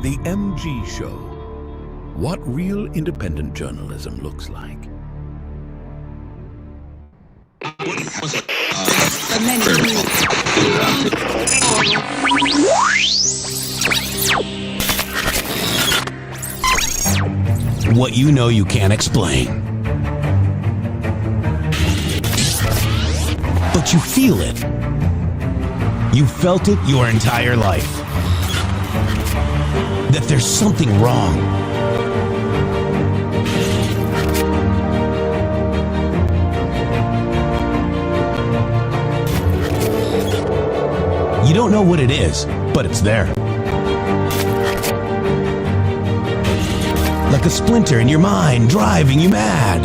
The MG Show. What real independent journalism looks like. What you know you can't explain. But you feel it. You felt it your entire life. That there's something wrong. You don't know what it is, but it's there. Like a splinter in your mind, driving you mad.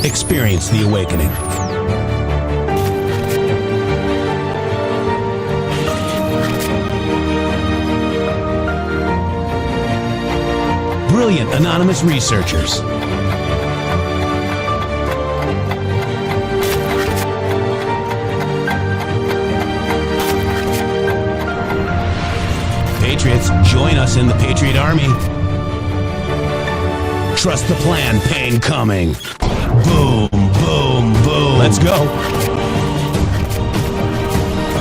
Experience the awakening. Brilliant anonymous researchers. Patriots, join us in the Patriot Army. Trust the plan, pain coming. Boom, boom, boom. Let's go.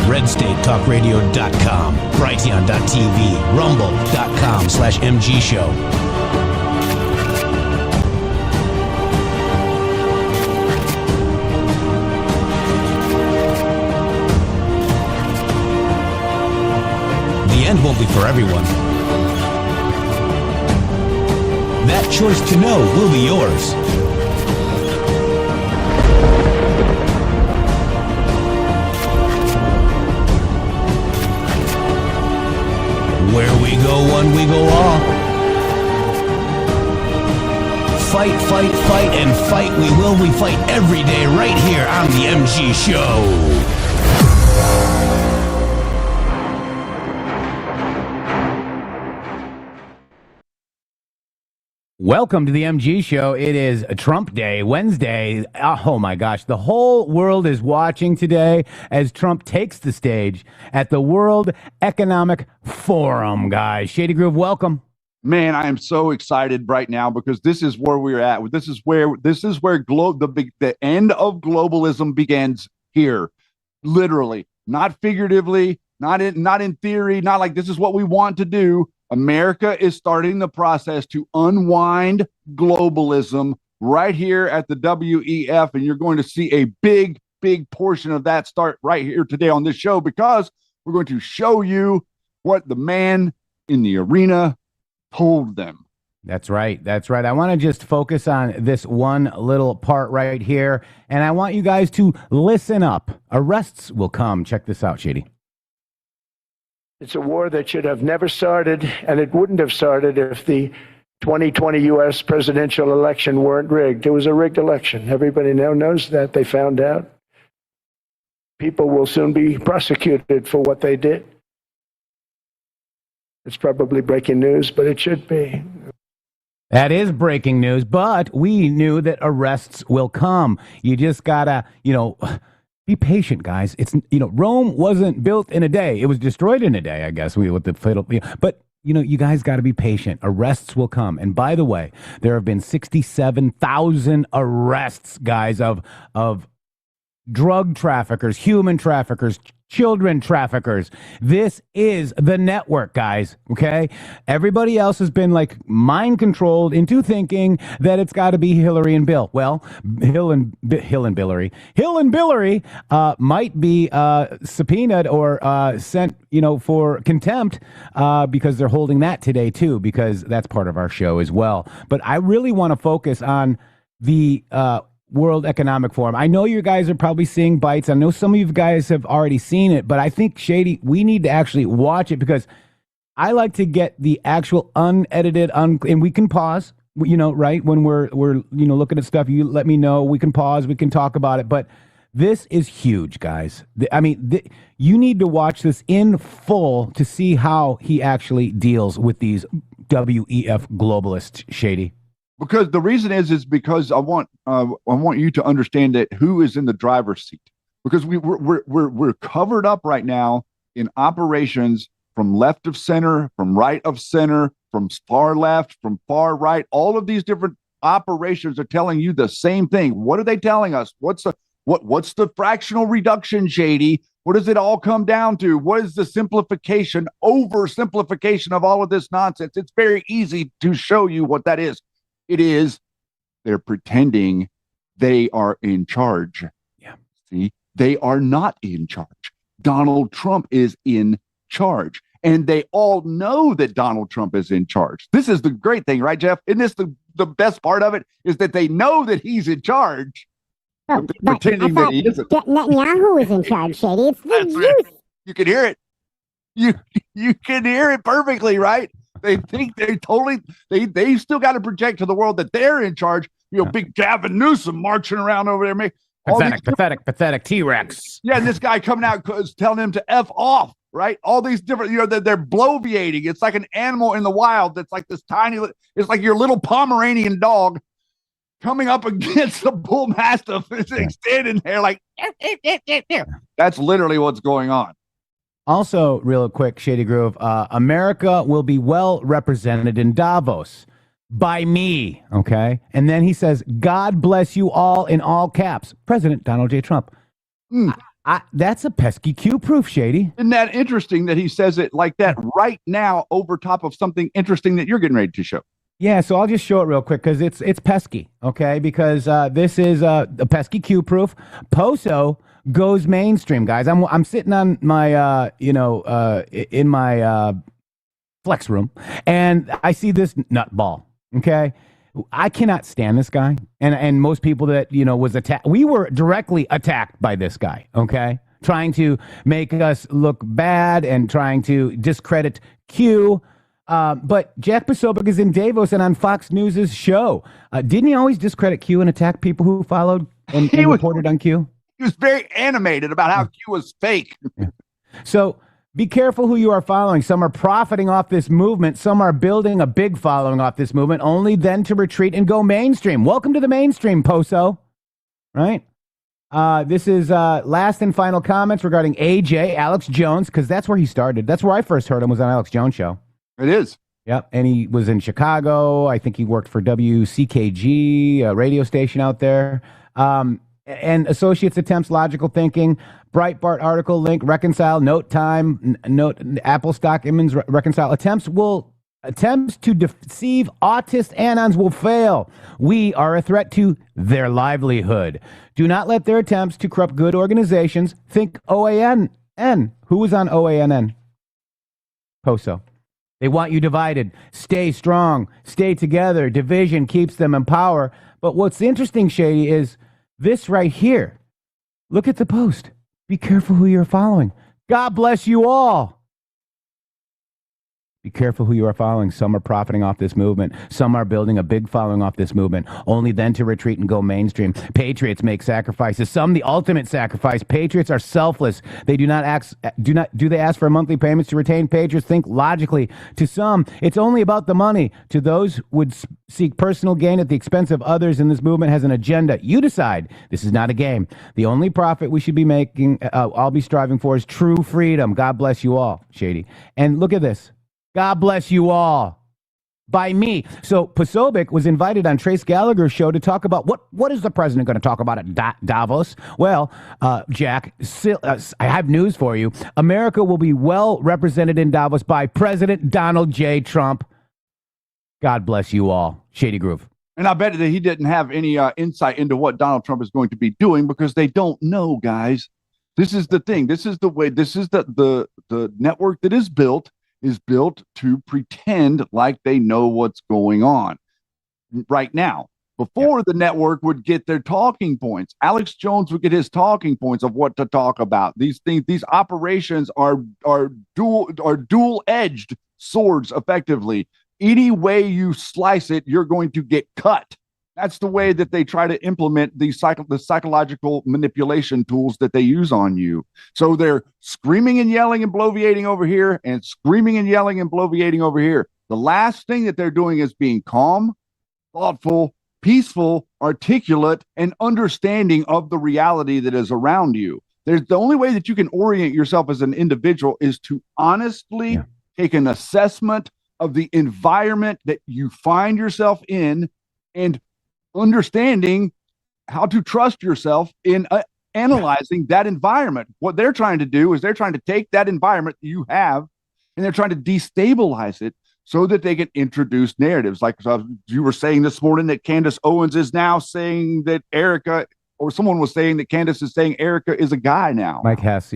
RedStateTalkRadio.com, Brighteon.tv, Rumble.com/MG Show. The end won't be for everyone. That choice to know will be yours. Where we go one, we go all. Fight, fight, fight, and fight we will. We fight every day right here on the MG Show. Welcome to the MG Show. It is Trump Day, Wednesday. Oh my gosh, the whole world is watching today as Trump takes the stage at the World Economic Forum, guys. Shady Groove, welcome. Man, I am so excited right now because this is where we're at. This is where the end of globalism begins here, literally, not figuratively, not in theory, not like this is what we want to do. America is starting the process to unwind globalism right here at the WEF, and you're going to see a big portion of that start right here today on this show because we're going to show you what the man in the arena told them. That's right. That's right. I want to just focus on this one little part right here, and I want you guys to listen up. Arrests will come. Check this out, Shady. It's a war that should have never started, and it wouldn't have started if the 2020 U.S. presidential election weren't rigged. It was a rigged election. Everybody now knows that. They found out. People will soon be prosecuted for what they did. It's probably breaking news, but it should be. That is breaking news, but we knew that arrests will come. You just gotta, be patient, guys. It's, Rome wasn't built in a day. It was destroyed in a day, I guess, with the fatal, but you guys got to be patient. Arrests will come. And by the way, there have been 67,000 arrests, guys, of drug traffickers, human traffickers, children traffickers. This is the network, guys. Okay. Everybody else has been mind controlled into thinking that it's got to be Hillary and Bill. Well, Hill and Billary might be subpoenaed or sent, for contempt because they're holding that today too, because that's part of our show as well. But I really want to focus on the World Economic Forum. I know you guys are probably seeing bites. I know some of you guys have already seen it, but I think, Shady, we need to actually watch it because I like to get the actual unedited, and we can pause, right? When we're looking at stuff, you let me know. We can pause. We can talk about it. But this is huge, guys. You need to watch this in full to see how he actually deals with these WEF globalists, Shady. Because the reason is because I want you to understand that who is in the driver's seat. Because we're covered up right now in operations from left of center, from right of center, from far left, from far right. All of these different operations are telling you the same thing. What are they telling us? What's the fractional reduction, Shady? What does it all come down to? What is the simplification, oversimplification of all of this nonsense? It's very easy to show you what that is. It is they're pretending they are in charge. Yeah. See, they are not in charge. Donald Trump is in charge. And they all know that Donald Trump is in charge. This is the great thing, right, Jeff? Isn't this the best part of it? Is that they know that he's in charge. Oh, But pretending that he isn't. Netanyahu is in charge, Shady. It's the That's youth. right. You can hear it. You can hear it perfectly, right? They think they still got to project to the world that they're in charge. Big Gavin Newsom marching around over there, Pathetic T-Rex. Yeah, and this guy coming out telling him to F off, right? All these different, they're bloviating. It's like an animal in the wild that's like this tiny, it's like your little Pomeranian dog coming up against the bull mastiff. It's extending there like, that's literally what's going on. Also, real quick, Shady Groove, America will be well represented in Davos by me, okay? And then he says, God bless you all in all caps. President Donald J. Trump. That's a pesky Q proof, Shady. Isn't that interesting that he says it like that right now over top of something interesting that you're getting ready to show? Yeah, so I'll just show it real quick because it's pesky, okay? Because this is a pesky Q proof. Poso goes mainstream, guys. I'm sitting on my in my flex room, and I see this nutball. Okay, I cannot stand this guy, and most people that was attacked. We were directly attacked by this guy. Okay, trying to make us look bad and trying to discredit Q. But Jack Posobiec is in Davos and on Fox News' show. Didn't he always discredit Q and attack people who followed and reported on Q? He was very animated about how Q was fake. Yeah. So be careful who you are following. Some are profiting off this movement. Some are building a big following off this movement, only then to retreat and go mainstream. Welcome to the mainstream, Poso. Right? This is last and final comments regarding AJ, Alex Jones, because that's where he started. That's where I first heard him, was on Alex Jones' show. It is. Yep. And he was in Chicago. I think he worked for WCKG, a radio station out there. And Associates Attempts Logical Thinking, Breitbart article link, reconcile, note time, note Apple stock Immons reconcile. Attempts to deceive autist anons will fail. We are a threat to their livelihood. Do not let their attempts to corrupt good organizations. Think OANN. Who was on OANN? Poso. They want you divided. Stay strong. Stay together. Division keeps them in power. But what's interesting, Shady, is this right here. Look at the post. Be careful who you're following. God bless you all. Be careful who you are following. Some are profiting off this movement. Some are building a big following off this movement, only then to retreat and go mainstream. Patriots make sacrifices. Some the ultimate sacrifice. Patriots are selfless. They do they ask for monthly payments to retain? Patriots think logically. To some, it's only about the money. To those would seek personal gain at the expense of others, and this movement has an agenda. You decide. This is not a game. The only profit we should be making, I'll be striving for, is true freedom. God bless you all, Shady. And look at this. God bless you all. By me. So Posobiec was invited on Trace Gallagher's show to talk about what is the president going to talk about at Davos? Well, Jack, I have news for you. America will be well represented in Davos by President Donald J. Trump. God bless you all. Shady Groove. And I bet that he didn't have any insight into what Donald Trump is going to be doing because they don't know, guys. This is the thing. This is the way. This is the network that is built to pretend like they know what's going on right now. Before the network would get their talking points, Alex Jones would get his talking points of what to talk about. These things, these operations are dual-edged swords, effectively. Any way you slice it, you're going to get cut. That's the way that they try to implement the psychological manipulation tools that they use on you. So they're screaming and yelling and bloviating over here and screaming and yelling and bloviating over here. The last thing that they're doing is being calm, thoughtful, peaceful, articulate, and understanding of the reality that is around you. There's the only way that you can orient yourself as an individual is to honestly take an assessment of the environment that you find yourself in and understanding how to trust yourself in analyzing that environment. What they're trying to do is they're trying to take that environment you have and they're trying to destabilize it so that they can introduce narratives. Like you were saying this morning that Candace Owens is now saying that Erica, or someone was saying that Candace is saying Erica is a guy now. Mike Hess,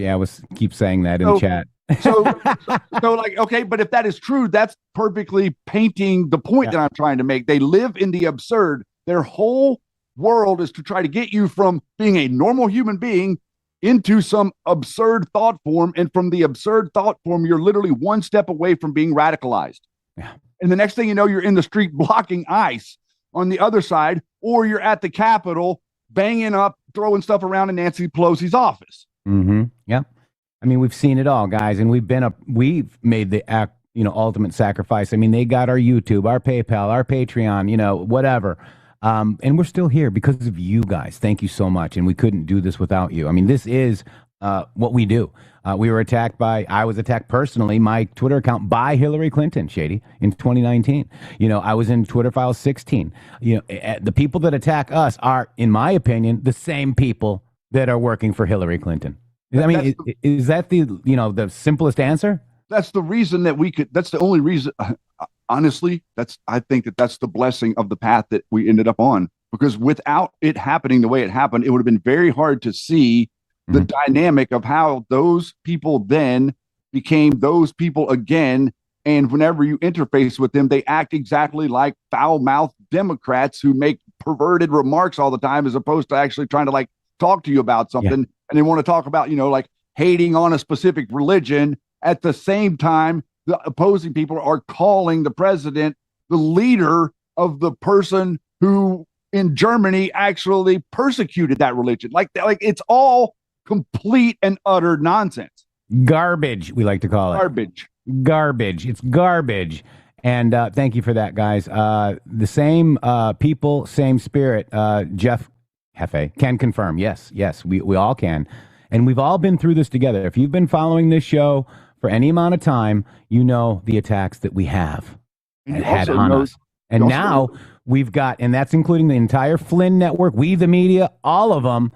keep saying that in the chat. so like, okay, but if that is true, that's perfectly painting the point that I'm trying to make. They live in the absurd. Their whole world is to try to get you from being a normal human being into some absurd thought form. And from the absurd thought form, you're literally one step away from being radicalized. Yeah. And the next thing you know, you're in the street blocking ICE on the other side, or you're at the Capitol banging up, throwing stuff around in Nancy Pelosi's office. Mm-hmm. Yeah. I mean, we've seen it all, guys, and we've made the ultimate sacrifice. I mean, they got our YouTube, our PayPal, our Patreon, whatever. And we're still here because of you guys. Thank you so much. And we couldn't do this without you. I mean, this is what we do. I was attacked personally, my Twitter account, by Hillary Clinton, Shady, in 2019. I was in Twitter File 16. The people that attack us are, in my opinion, the same people that are working for Hillary Clinton. I mean, is that the simplest answer? That's the reason that's the only reason. Honestly, I think that's the blessing of the path that we ended up on, because without it happening the way it happened, it would have been very hard to see the dynamic of how those people then became those people again. And whenever you interface with them, they act exactly like foul-mouthed Democrats who make perverted remarks all the time, as opposed to actually trying to talk to you about something. Yeah. And they want to talk about, hating on a specific religion. At the same time, the opposing people are calling the president the leader of the person who in Germany actually persecuted that religion. Like it's all complete and utter nonsense. Garbage, we like to call it. Garbage. It's garbage. And thank you for that, guys. The same people, same spirit. Jeff Hefe can confirm. Yes, we all can. And we've all been through this together. If you've been following this show for any amount of time, you know the attacks that we have had on us. And now we've got, and that's including the entire Flynn network, we the media, all of them.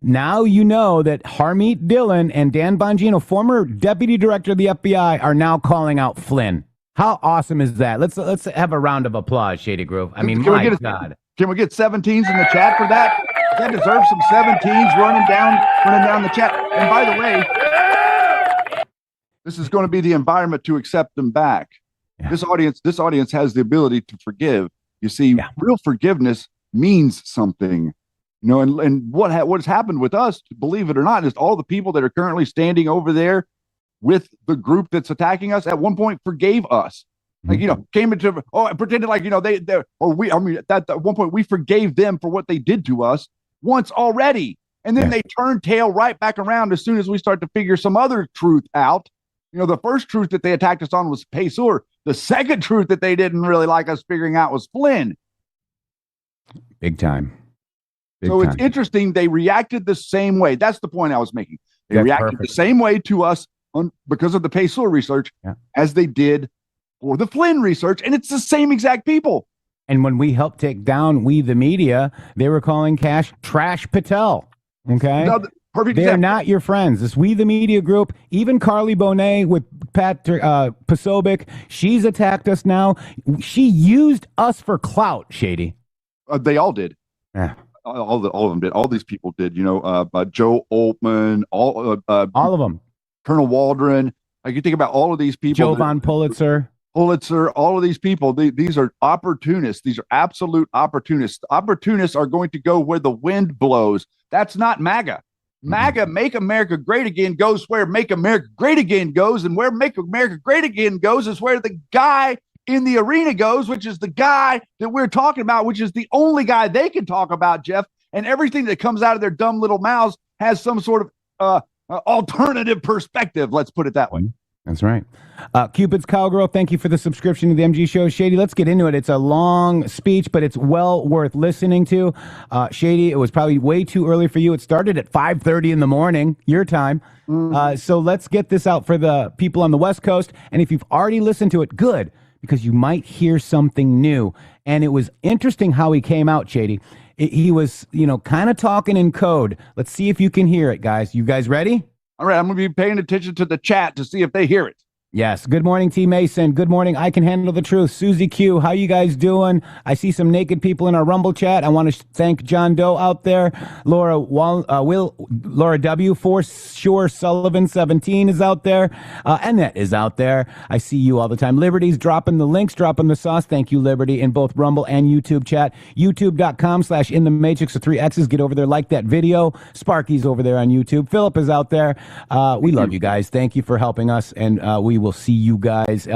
Now you know that Harmeet Dillon and Dan Bongino, former deputy director of the FBI, are now calling out Flynn. How awesome is that? Let's have a round of applause, Shady Groove. I mean, my God. Can we get 17s in the chat for that? That deserves some 17s running down the chat. And by the way, this is going to be the environment to accept them back. Yeah. This audience has the ability to forgive. You see, real forgiveness means something. And what has happened with us, believe it or not, is all the people that are currently standing over there with the group that's attacking us at one point forgave us. Came into pretended like at one point we forgave them for what they did to us once already, and then they turn tail right back around as soon as we start to figure some other truth out. The first truth that they attacked us on was Poso. The second truth that they didn't really like us figuring out was Flynn. Big time. It's interesting. They reacted the same way. That's the point I was making. They reacted the same way to us because of the Poso research as they did for the Flynn research. And it's the same exact people. And when we helped take down We the Media, they were calling Trash Patel. Okay? No, They're not your friends. This We the Media group, even Carly Bonet with Pat Pasobic, she's attacked us now. She used us for clout, Shady. They all did. Yeah. All of them did. All these people did. Joe Altman, all of them. Colonel Waldron. I can think about all of these people. Joe Von Pulitzer, all of these people. These are opportunists. These are absolute opportunists. Opportunists are going to go where the wind blows. That's not MAGA. MAGA, Make America Great Again, goes where Make America Great Again goes, and where Make America Great Again goes is where the guy in the arena goes, which is the guy that we're talking about, which is the only guy they can talk about, Jeff. And everything that comes out of their dumb little mouths has some sort of alternative perspective. Let's put it that way. That's right. Cupid's Cowgirl, thank you for the subscription to the MG Show. Shady, let's get into it. It's a long speech, but it's well worth listening to. Shady, it was probably way too early for you. It started at 5:30 in the morning, your time. So let's get this out for the people on the West Coast. And if you've already listened to it, good, because you might hear something new. And it was interesting how he came out, Shady. He was, kind of talking in code. Let's see if you can hear it, guys. You guys ready? All right, I'm going to be paying attention to the chat to see if they hear it. Yes. Good morning, T. Mason. Good morning. I can handle the truth. Susie Q. How you guys doing? I see some naked people in our Rumble chat. I want to thank John Doe out there. Laura W. For sure. Sullivan 17 is out there. Annette is out there. I see you all the time. Liberty's dropping the links, dropping the sauce. Thank you, Liberty, in both Rumble and YouTube chat. YouTube.com/InTheMatrix with 3 X's. Get over there, like that video. Sparky's over there on YouTube. Philip is out there. We love you guys. Thank you for helping us, and we will see you guys.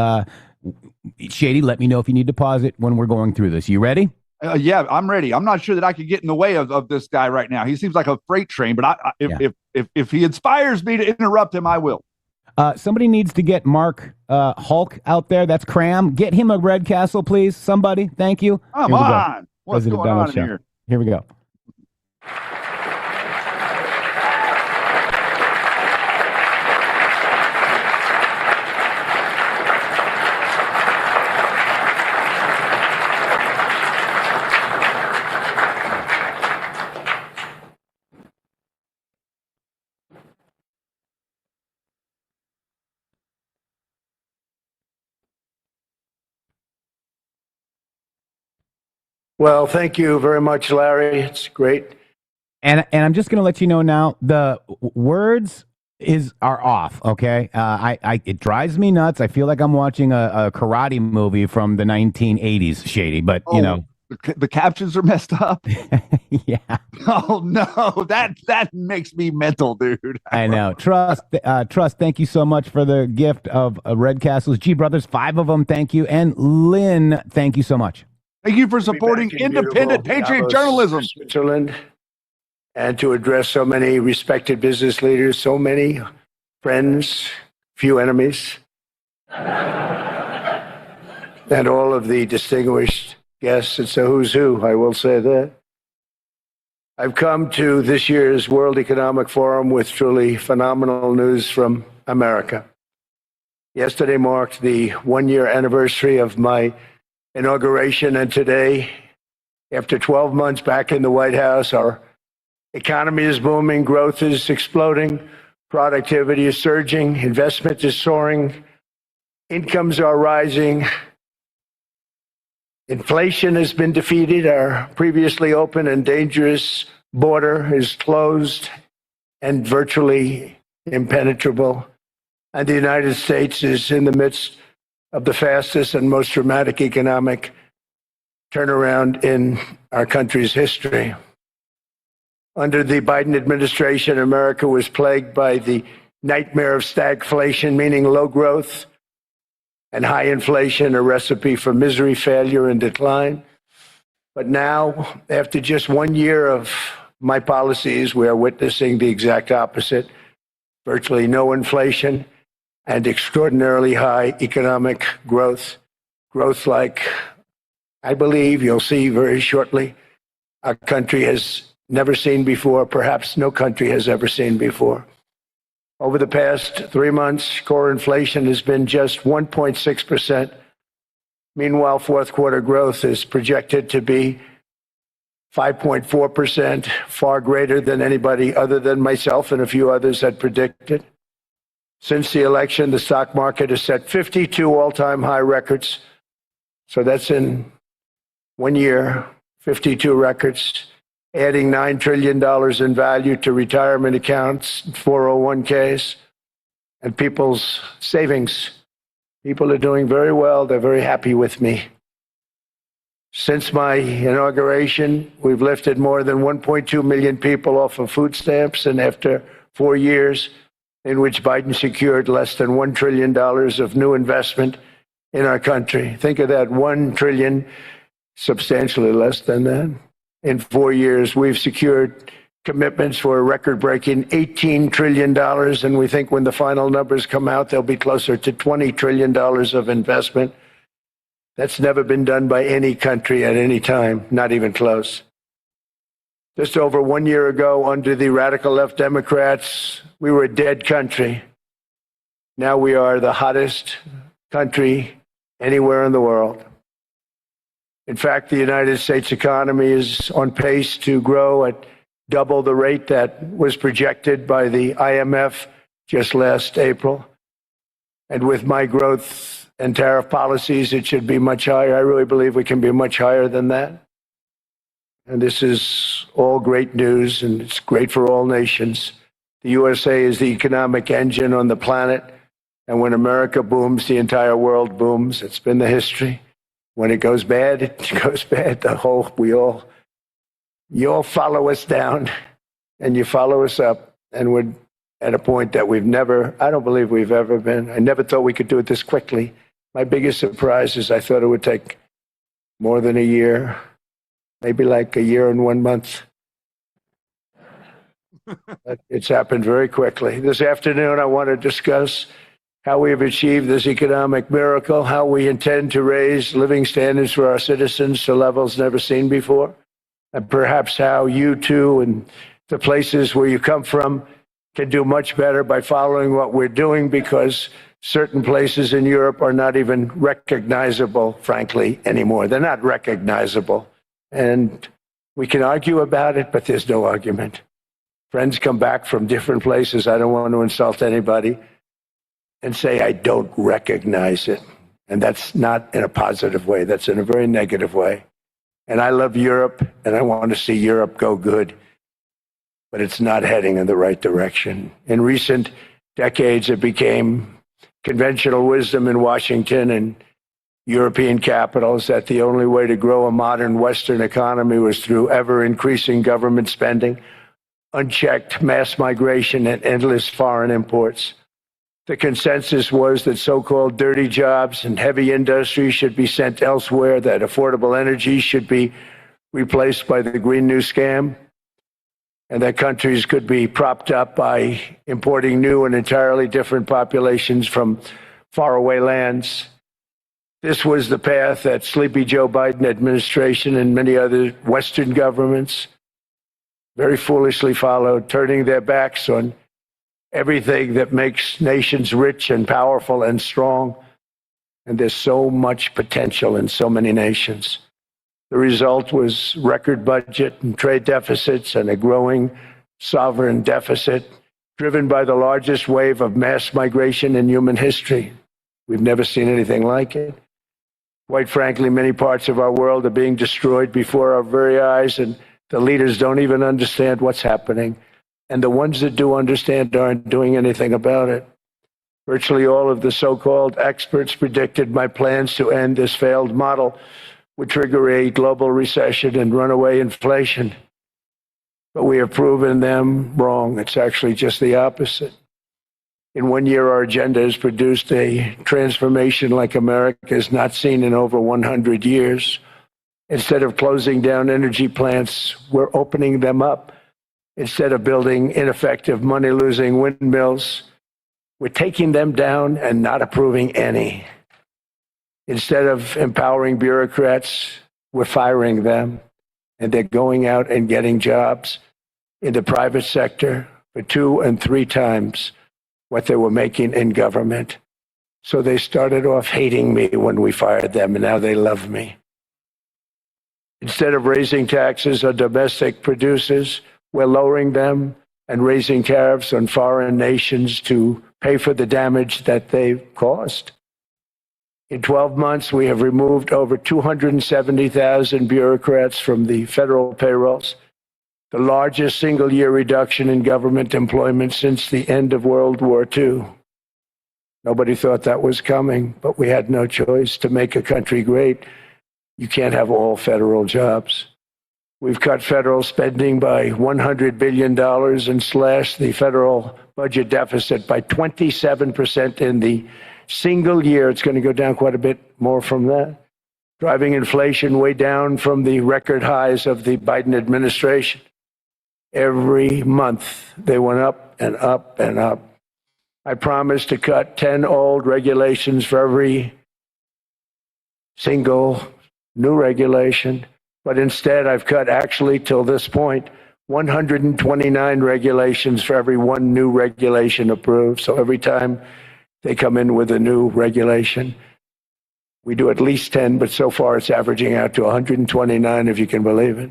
Shady, let me know if you need to pause it when we're going through this. You ready? Yeah, I'm ready. I'm not sure that I could get in the way of this guy right now. He seems like a freight train, but if he inspires me to interrupt him, I will. Somebody needs to get Mark Hulk out there. That's Cram. Get him a Red Castle, please. Somebody. Thank you. Come on. What's going on here? Here we go. Well, thank you very much, Larry. It's great. And I'm just going to let you know now, the words are off, okay? It drives me nuts. I feel like I'm watching a karate movie from the 1980s, Shady, but, The captions are messed up. Yeah. Oh, no. That makes me mental, dude. I know. Trust, thank you so much for the gift of Red Castles. G Brothers, 5 of them, thank you. And Lynn, thank you so much. Thank you for supporting independent patriot journalism. Switzerland, and to address so many respected business leaders, so many friends, few enemies, and all of the distinguished guests. It's a who's who, I will say that. I've come to this year's World Economic Forum with truly phenomenal news from America. Yesterday marked the 1-year anniversary of my inauguration, and today, after 12 months back in the White House, our economy is booming, growth is exploding, productivity is surging, investment is soaring, incomes are rising, inflation has been defeated, our previously open and dangerous border is closed and virtually impenetrable, and the United States is in the midst of the fastest and most dramatic economic turnaround in our country's history. Under the Biden administration, America was plagued by the nightmare of stagflation, meaning low growth, and high inflation, a recipe for misery, failure, and decline. But now, after just 1 year of my policies, we are witnessing the exact opposite. Virtually no inflation, and extraordinarily high economic growth. Growth like I believe you'll see very shortly our country has never seen before, perhaps no country has ever seen before. Over the past 3 months, core inflation has been just 1.6%. Meanwhile, fourth quarter growth is projected to be 5.4%, far greater than anybody other than myself and a few others had predicted. Since the election, the stock market has set 52 all-time high records. So that's in 1 year, 52 records, adding $9 trillion in value to retirement accounts, 401ks, and people's savings. People are doing very well. They're very happy with me. Since my inauguration, we've lifted more than 1.2 million people off of food stamps, and after 4 years, in which Biden secured less than $1 trillion of new investment in our country. Think of that, $1 trillion, substantially less than that. In 4 years, we've secured commitments for a record-breaking $18 trillion, and we think when the final numbers come out, they'll be closer to $20 trillion of investment. That's never been done by any country at any time, not even close. Just over 1 year ago, under the radical left Democrats, we were a dead country. Now we are the hottest country anywhere in the world. In fact, the United States economy is on pace to grow at double the rate that was projected by the IMF just last April. And with my growth and tariff policies, it should be much higher. I really believe we can be much higher than that. And this is all great news, and it's great for all nations. The USA is the economic engine on the planet. And when America booms, the entire world booms. It's been the history. When it goes bad, it goes bad. You all follow us down, and you follow us up, and we're at a point that I don't believe we've ever been. I never thought we could do it this quickly. My biggest surprise is I thought it would take more than a year, maybe like a year and 1 month. But it's happened very quickly. This afternoon, I want to discuss how we have achieved this economic miracle, how we intend to raise living standards for our citizens to levels never seen before, and perhaps how you too and the places where you come from can do much better by following what we're doing, because certain places in Europe are not even recognizable, frankly, anymore. They're not recognizable. And we can argue about it, but there's no argument. Friends come back from different places. I don't want to insult anybody and say I don't recognize it. And that's not in a positive way. That's in a very negative way. And I love Europe, and I want to see Europe go good, but it's not heading in the right direction. In recent decades, it became conventional wisdom in Washington and European capitals that the only way to grow a modern Western economy was through ever-increasing government spending, unchecked mass migration, and endless foreign imports. The consensus was that so-called dirty jobs and heavy industry should be sent elsewhere, that affordable energy should be replaced by the Green New Scam, and that countries could be propped up by importing new and entirely different populations from faraway lands. This was the path that Sleepy Joe Biden administration and many other Western governments very foolishly followed, turning their backs on everything that makes nations rich and powerful and strong. And there's so much potential in so many nations. The result was record budget and trade deficits and a growing sovereign deficit driven by the largest wave of mass migration in human history. We've never seen anything like it. Quite frankly, many parts of our world are being destroyed before our very eyes, and the leaders don't even understand what's happening. And the ones that do understand aren't doing anything about it. Virtually all of the so-called experts predicted my plans to end this failed model would trigger a global recession and runaway inflation. But we have proven them wrong. It's actually just the opposite. In 1 year, our agenda has produced a transformation like America has not seen in over 100 years. Instead of closing down energy plants, we're opening them up. Instead of building ineffective, money-losing windmills, we're taking them down and not approving any. Instead of empowering bureaucrats, we're firing them, and they're going out and getting jobs in the private sector for 2 and 3 times what they were making in government. So they started off hating me when we fired them, and now they love me. Instead of raising taxes on domestic producers, we're lowering them and raising tariffs on foreign nations to pay for the damage that they've caused. In 12 months, we have removed over 270,000 bureaucrats from the federal payrolls, the largest single-year reduction in government employment since the end of World War II. Nobody thought that was coming, but we had no choice. To make a country great, you can't have all federal jobs. We've cut federal spending by $100 billion and slashed the federal budget deficit by 27% in the single year. It's going to go down quite a bit more from that, driving inflation way down from the record highs of the Biden administration. Every month, they went up and up and up. I promised to cut 10 old regulations for every single new regulation, but instead I've cut, actually till this point, 129 regulations for every one new regulation approved. So every time they come in with a new regulation, we do at least 10, but so far it's averaging out to 129, if you can believe it.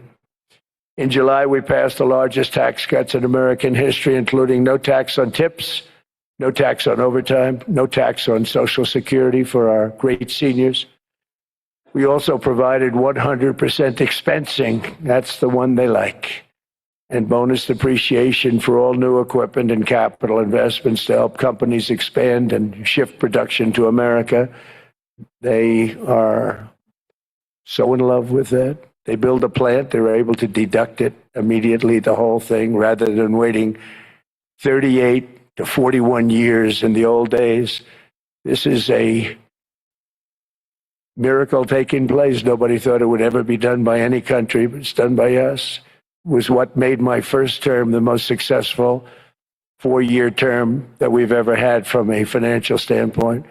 In July, we passed the largest tax cuts in American history, including no tax on tips, no tax on overtime, no tax on Social Security for our great seniors. We also provided 100% expensing. That's the one they like. And bonus depreciation for all new equipment and capital investments to help companies expand and shift production to America. They are so in love with that. They build a plant, they're able to deduct it immediately, the whole thing, rather than waiting 38 to 41 years in the old days. This is a miracle taking place. Nobody thought it would ever be done by any country, but it's done by us. It was what made my first term the most successful 4-year term that we've ever had from a financial standpoint.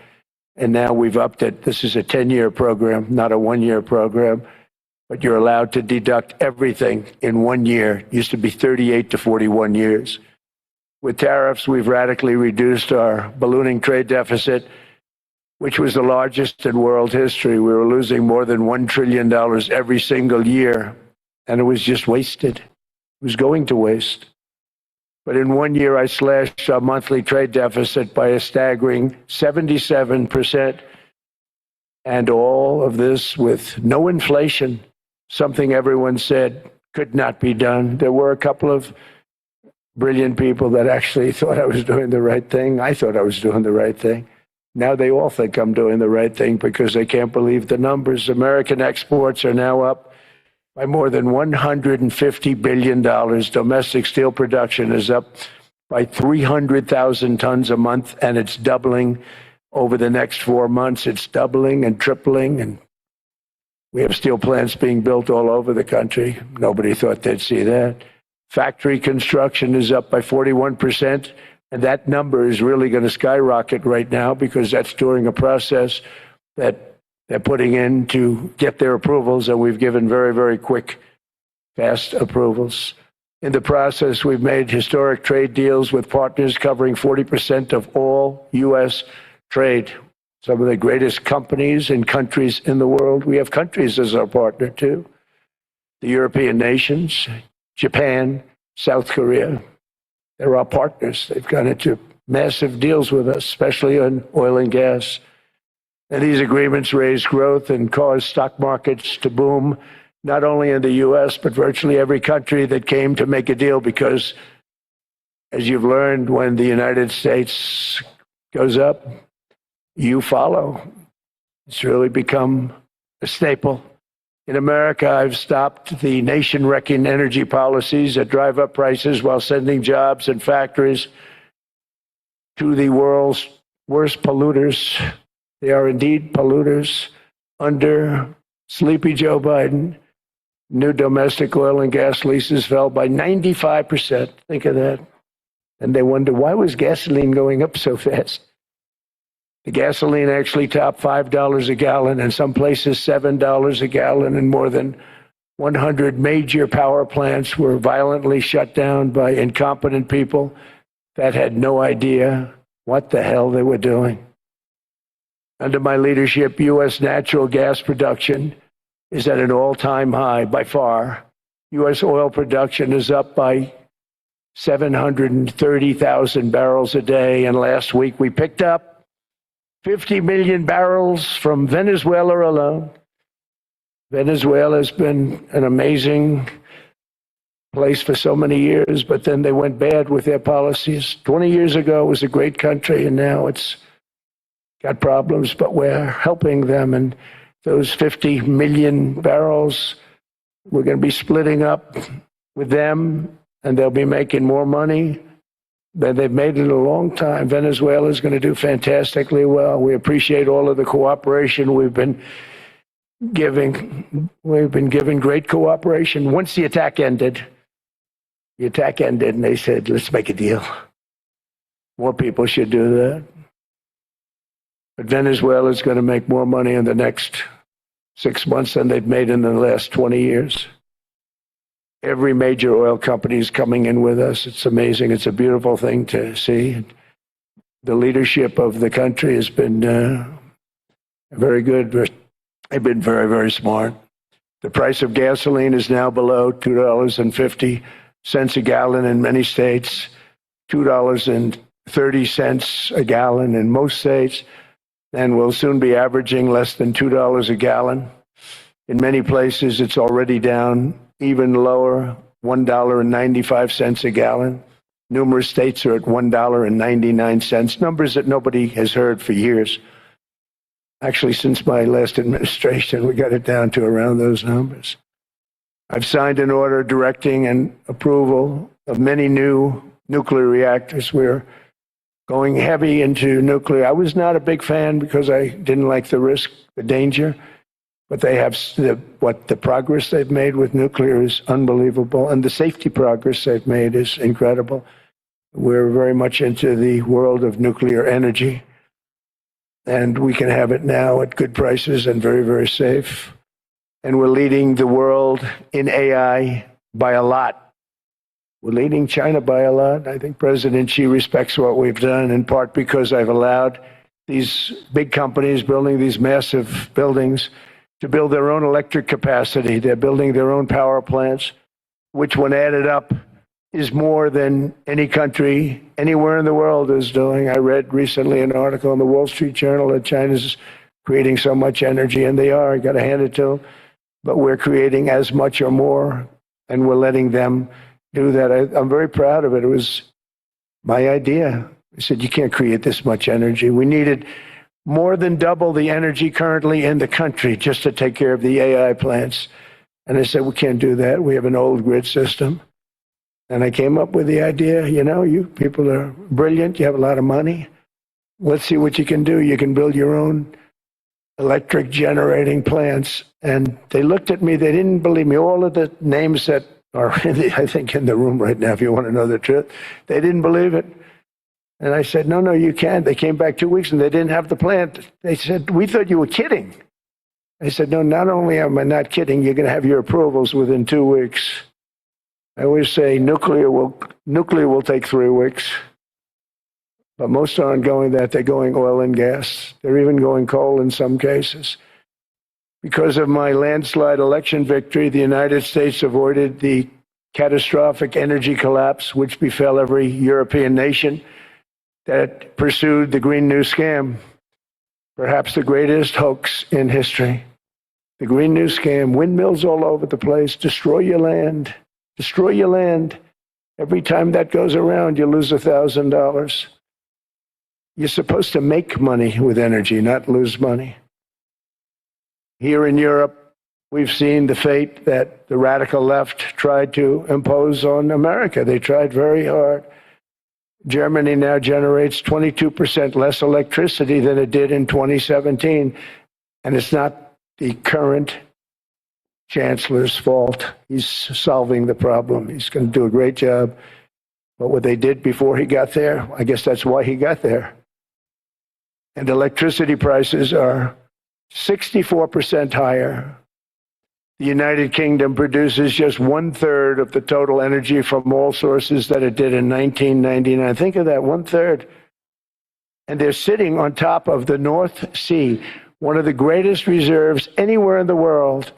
And now we've upped it. This is a 10-year program, not a 1-year program. But you're allowed to deduct everything in 1 year. It used to be 38 to 41 years. With tariffs, we've radically reduced our ballooning trade deficit, which was the largest in world history. We were losing more than $1 trillion every single year, and it was just wasted. It was going to waste. But in 1 year, I slashed our monthly trade deficit by a staggering 77%, and all of this with no inflation. Something everyone said could not be done. There were a couple of brilliant people that actually thought I was doing the right thing. I thought I was doing the right thing. Now they all think I'm doing the right thing because they can't believe the numbers. American exports are now up by more than $150 billion. Domestic steel production is up by 300,000 tons a month, and it's doubling over the next 4 months. It's doubling and tripling, and we have steel plants being built all over the country. Nobody thought they'd see that. Factory construction is up by 41%, and that number is really going to skyrocket right now because that's during a process that they're putting in to get their approvals, and we've given very, very quick, fast approvals. In the process, we've made historic trade deals with partners covering 40% of all U.S. trade. Some of the greatest companies and countries in the world. We have countries as our partner, too. The European nations, Japan, South Korea. They're our partners. They've gone into massive deals with us, especially on oil and gas. And these agreements raise growth and cause stock markets to boom, not only in the U.S., but virtually every country that came to make a deal, because, as you've learned, when the United States goes up, you follow. It's really become a staple. In America, I've stopped the nation-wrecking energy policies that drive up prices while sending jobs and factories to the world's worst polluters. They are indeed polluters. Under sleepy Joe Biden, new domestic oil and gas leases fell by 95%. Think of that. And they wonder, why was gasoline going up so fast? The gasoline actually topped $5 a gallon, and some places $7 a gallon, and more than 100 major power plants were violently shut down by incompetent people that had no idea what the hell they were doing. Under my leadership, U.S. natural gas production is at an all-time high by far. U.S. oil production is up by 730,000 barrels a day, and last week we picked up 50 million barrels from Venezuela alone. Venezuela has been an amazing place for so many years, but then they went bad with their policies. 20 years ago, it was a great country, and now it's got problems, but we're helping them. And those 50 million barrels, we're going to be splitting up with them, and they'll be making more money than they've made in a long time. Venezuela is going to do fantastically well. We appreciate all of the cooperation we've been giving. We've been giving great cooperation. Once the attack ended, the attack ended, and they said, let's make a deal. More people should do that. But Venezuela is going to make more money in the next 6 months than they've made in the last 20 years. Every major oil company is coming in with us. It's amazing. It's a beautiful thing to see. The leadership of the country has been very good. They've been very, very smart. The price of gasoline is now below $2.50 a gallon in many states, $2.30 a gallon in most states, and will soon be averaging less than $2 a gallon. In many places, it's already down even lower, $1.95 a gallon. Numerous states are at $1.99, numbers that nobody has heard for years. Actually, since my last administration, we got it down to around those numbers. I've signed an order directing and approval of many new nuclear reactors. We're going heavy into nuclear. I was not a big fan because I didn't like the risk, the danger, but they have the progress they've made with nuclear is unbelievable, and the safety progress they've made is incredible. We're very much into the world of nuclear energy, and we can have it now at good prices and very, very safe. And we're leading the world in AI by a lot. We're leading China by a lot. I think President Xi respects what we've done, in part because I've allowed these big companies building these massive buildings to build their own electric capacity. They're building their own power plants, which when added up is more than any country anywhere in the world is doing. I read recently an article in the Wall Street Journal that China's creating so much energy, and they are. I got to hand it to them. But we're creating as much or more, and we're letting them do that. I'm very proud of it. It was my idea. I said, you can't create this much energy. We needed more than double the energy currently in the country just to take care of the AI plants. And I said, we can't do that. We have an old grid system. And I came up with the idea, you people are brilliant. You have a lot of money. Let's see what you can do. You can build your own electric generating plants. And they looked at me. They didn't believe me. All of the names that are, I think, in the room right now, if you want to know the truth, they didn't believe it. And I said, no, you can't. They came back 2 weeks and they didn't have the plant. They said, we thought you were kidding. I said, no, not only am I not kidding, you're going to have your approvals within 2 weeks. I always say nuclear will take 3 weeks. But most aren't going that. They're going oil and gas. They're even going coal in some cases. Because of my landslide election victory, the United States avoided the catastrophic energy collapse which befell every European nation that pursued the Green New Scam, perhaps the greatest hoax in history. The Green New Scam, windmills all over the place, destroy your land. Destroy your land. Every time that goes around, you lose $1,000. You're supposed to make money with energy, not lose money. Here in Europe, we've seen the fate that the radical left tried to impose on America. They tried very hard. Germany now generates 22% less electricity than it did in 2017. And it's not the current chancellor's fault. He's solving the problem. He's going to do a great job. But what they did before he got there, I guess that's why he got there. And electricity prices are 64% higher. The United Kingdom produces just 1/3 of the total energy from all sources that it did in 1999. Think of that, 1/3. And they're sitting on top of the North Sea, one of the greatest reserves anywhere in the world,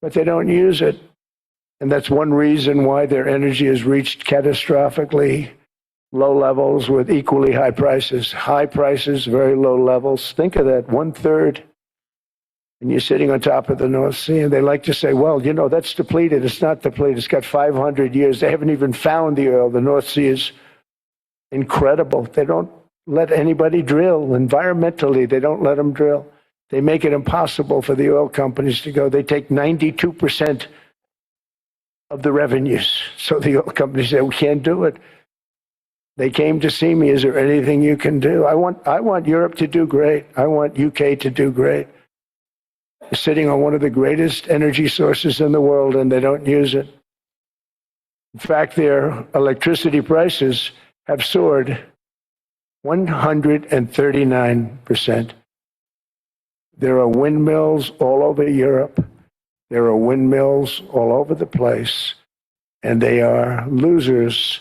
but they don't use it. And that's one reason why their energy has reached catastrophically low levels with equally high prices. High prices, very low levels. Think of that, 1/3. And you're sitting on top of the North Sea, and they like to say, well, that's depleted. It's not depleted. It's got 500 years. They haven't even found the oil. The North Sea is incredible. They don't let anybody drill. Environmentally, they don't let them drill. They make it impossible for the oil companies to go. They take 92% of the revenues. So the oil companies say, we can't do it. They came to see me. Is there anything you can do? I want Europe to do great. I want UK to do great. They're sitting on one of the greatest energy sources in the world, and they don't use it. In fact, their electricity prices have soared 139%. There are windmills all over Europe. There are windmills all over the place, and they are losers.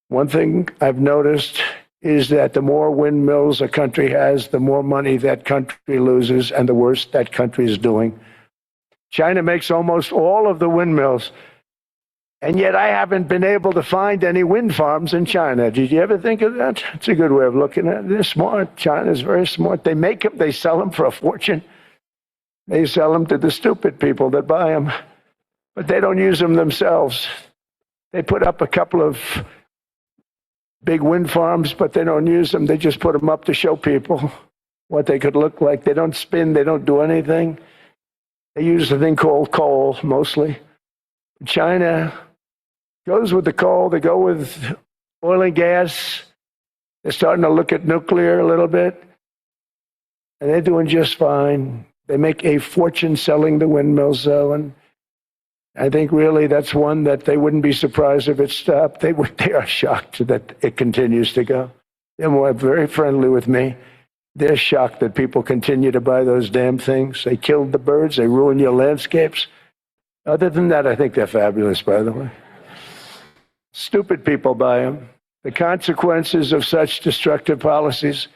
One thing I've noticed is that the more windmills a country has, the more money that country loses and the worse that country is doing. China makes almost all of the windmills, and yet I haven't been able to find any wind farms in China. Did you ever think of that? It's a good way of looking at it. They're smart. China's very smart. They make them, they sell them for a fortune. They sell them to the stupid people that buy them, but they don't use them themselves. They put up a couple of big wind farms, but they don't use them. They just put them up to show people what they could look like. They don't spin. They don't do anything. They use a thing called coal, mostly. China goes with the coal. They go with oil and gas. They're starting to look at nuclear a little bit, and they're doing just fine. They make a fortune selling the windmills, though, and I think really that's one that they wouldn't be surprised if it stopped. They are shocked that it continues to go. They're very friendly with me. They're shocked that people continue to buy those damn things. They killed the birds. They ruin your landscapes. Other than that, I think they're fabulous, by the way. Stupid people buy them. The consequences of such destructive policies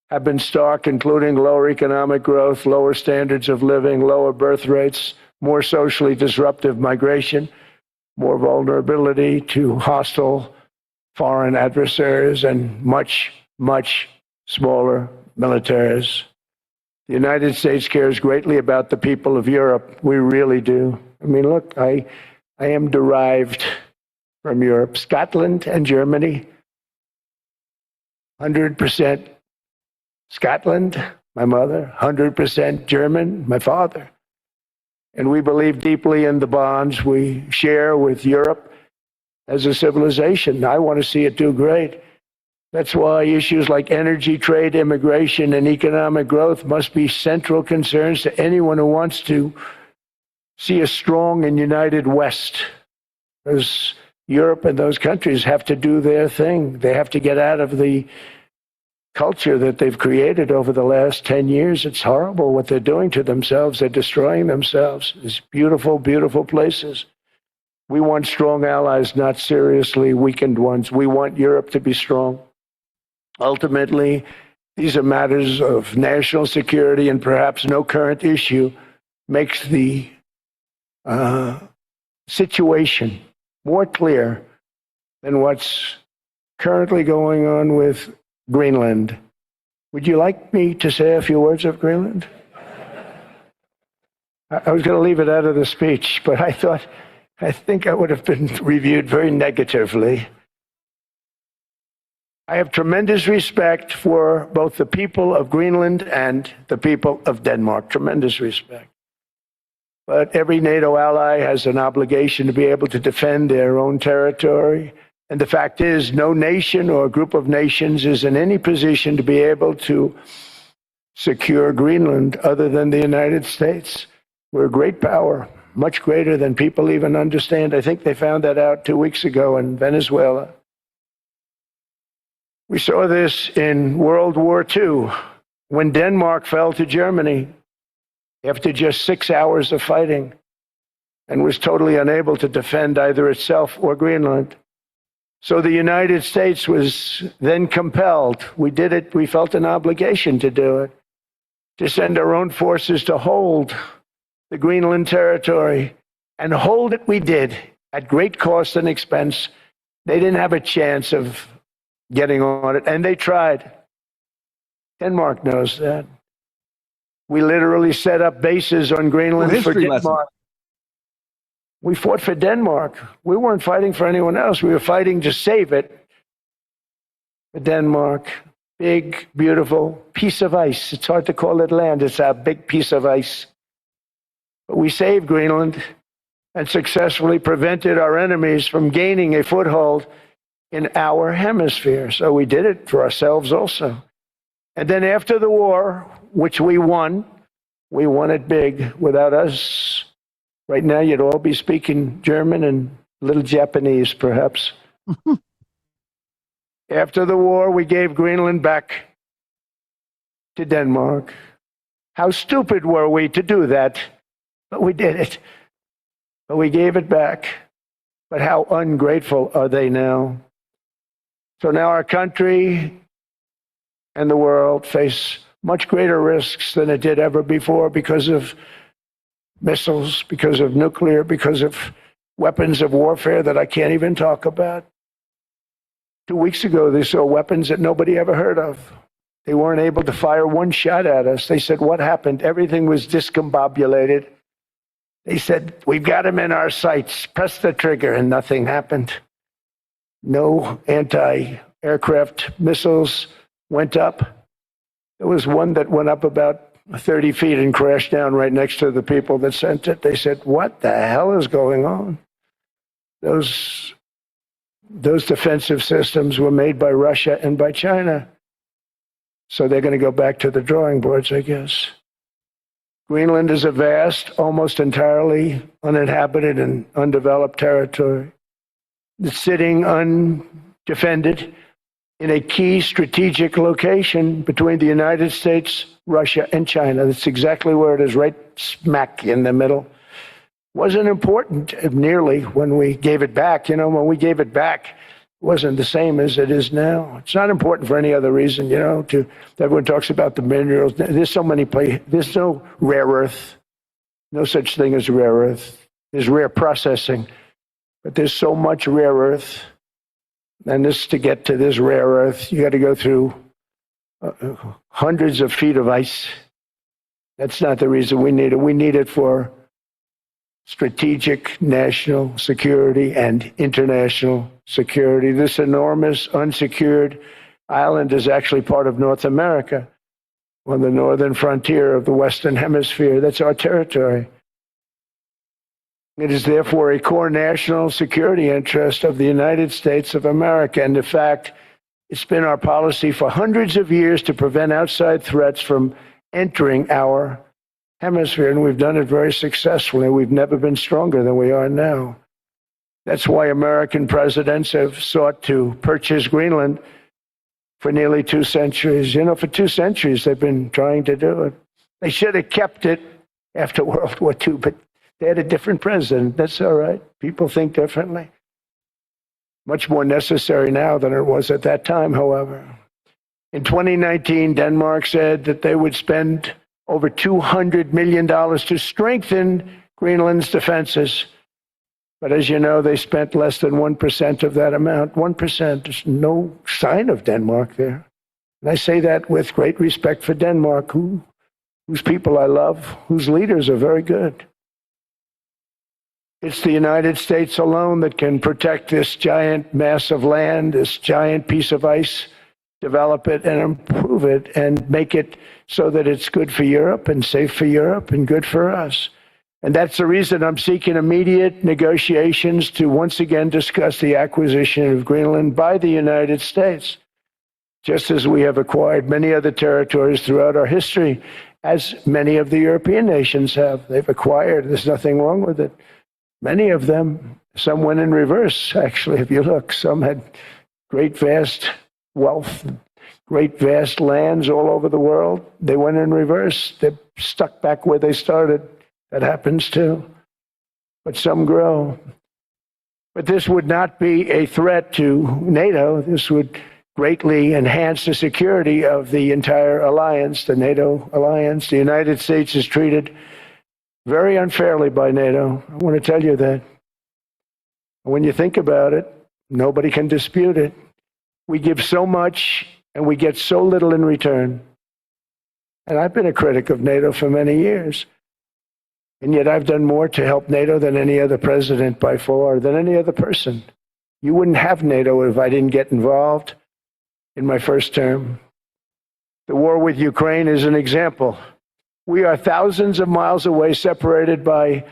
have been stark, including lower economic growth, lower standards of living, lower birth rates, more socially disruptive migration, more vulnerability to hostile foreign adversaries, and much, much smaller militaries. The United States cares greatly about the people of Europe. We really do. I mean, look, I am derived from Europe. Scotland and Germany, 100% Scotland, my mother, 100% German, my father. And we believe deeply in the bonds we share with Europe as a civilization. I want to see it do great. That's why issues like energy, trade, immigration, and economic growth must be central concerns to anyone who wants to see a strong and united West. Because Europe and those countries have to do their thing. They have to get out of the culture that they've created over the last 10 years. It's horrible what they're doing to themselves. They're destroying themselves. These beautiful, beautiful places. We want strong allies, not seriously weakened ones. We want Europe to be strong. Ultimately, these are matters of national security, and perhaps no current issue makes the situation more clear than what's currently going on with Greenland. Would you like me to say a few words of Greenland? I was going to leave it out of the speech, but I think I would have been reviewed very negatively. I have tremendous respect for both the people of Greenland and the people of Denmark, tremendous respect. But every NATO ally has an obligation to be able to defend their own territory. And the fact is, no nation or group of nations is in any position to be able to secure Greenland other than the United States. We're a great power, much greater than people even understand. I think they found that out 2 weeks ago in Venezuela. We saw this in World War II, when Denmark fell to Germany after just 6 hours of fighting and was totally unable to defend either itself or Greenland. So the United States was then compelled, we did it, we felt an obligation to do it, to send our own forces to hold the Greenland territory. And hold it we did, at great cost and expense. They didn't have a chance of getting on it, and they tried. Denmark knows that. We literally set up bases on Greenland for Denmark. Lesson. We fought for Denmark. We weren't fighting for anyone else. We were fighting to save it for Denmark. Big, beautiful piece of ice. It's hard to call it land. It's a big piece of ice. But we saved Greenland and successfully prevented our enemies from gaining a foothold in our hemisphere. So we did it for ourselves also. And then after the war, which we won it big. Without us, right now you'd all be speaking German and little Japanese, perhaps. After the war, we gave Greenland back to Denmark. How stupid were we to do that? But we did it. But we gave it back. But how ungrateful are they now? So now our country and the world face much greater risks than it did ever before because of missiles, because of nuclear, because of weapons of warfare that I can't even talk about. 2 weeks ago, they saw weapons that nobody ever heard of. They weren't able to fire one shot at us. They said, what happened? Everything was discombobulated. They said, we've got them in our sights. Press the trigger, and nothing happened. No anti-aircraft missiles went up. There was one that went up about 30 feet and crashed down right next to the people that sent it. They said, what the hell is going on? Those defensive systems were made by Russia and by China. So they're going to go back to the drawing boards, I guess. Greenland is a vast, almost entirely uninhabited and undeveloped territory. It's sitting undefended in a key strategic location between the United States, Russia, and China. That's exactly where it is, right smack in the middle. Wasn't important nearly when we gave it back. You know, when we gave it back, it wasn't the same as it is now. It's not important for any other reason, you know, everyone talks about the minerals. There's so many places. There's no rare earth, no such thing as rare earth. There's rare processing, but there's so much rare earth. And to get to this rare earth, you got to go through hundreds of feet of ice. That's not the reason we need it. We need it for strategic national security and international security. This enormous unsecured island is actually part of North America, on the northern frontier of the Western Hemisphere. That's our territory. It is therefore a core national security interest of the United States of America. And in fact, it's been our policy for hundreds of years to prevent outside threats from entering our hemisphere, and we've done it very successfully. We've never been stronger than we are now. That's why American presidents have sought to purchase Greenland for nearly 2 centuries. You know, for 2 centuries, they've been trying to do it. They should have kept it after World War II, but they had a different president. That's all right. People think differently. Much more necessary now than it was at that time, however. In 2019, Denmark said that they would spend over $200 million to strengthen Greenland's defenses. But as you know, they spent less than 1% of that amount. 1%. There's no sign of Denmark there. And I say that with great respect for Denmark, whose people I love, whose leaders are very good. It's the United States alone that can protect this giant mass of land, this giant piece of ice, develop it and improve it and make it so that it's good for Europe and safe for Europe and good for us. And that's the reason I'm seeking immediate negotiations to once again discuss the acquisition of Greenland by the United States, just as we have acquired many other territories throughout our history, as many of the European nations have. They've acquired, there's nothing wrong with it. Many of them, some went in reverse, actually, if you look. Some had great, vast wealth, great, vast lands all over the world. They went in reverse. They're stuck back where they started. That happens too. But some grow. But this would not be a threat to NATO. This would greatly enhance the security of the entire alliance, the NATO alliance. The United States is treated very unfairly by NATO. I want to tell you that. When you think about it, nobody can dispute it. We give so much and we get so little in return. And I've been a critic of NATO for many years. And yet I've done more to help NATO than any other president by far, than any other person. You wouldn't have NATO if I didn't get involved in my first term. The war with Ukraine is an example. We are thousands of miles away, separated by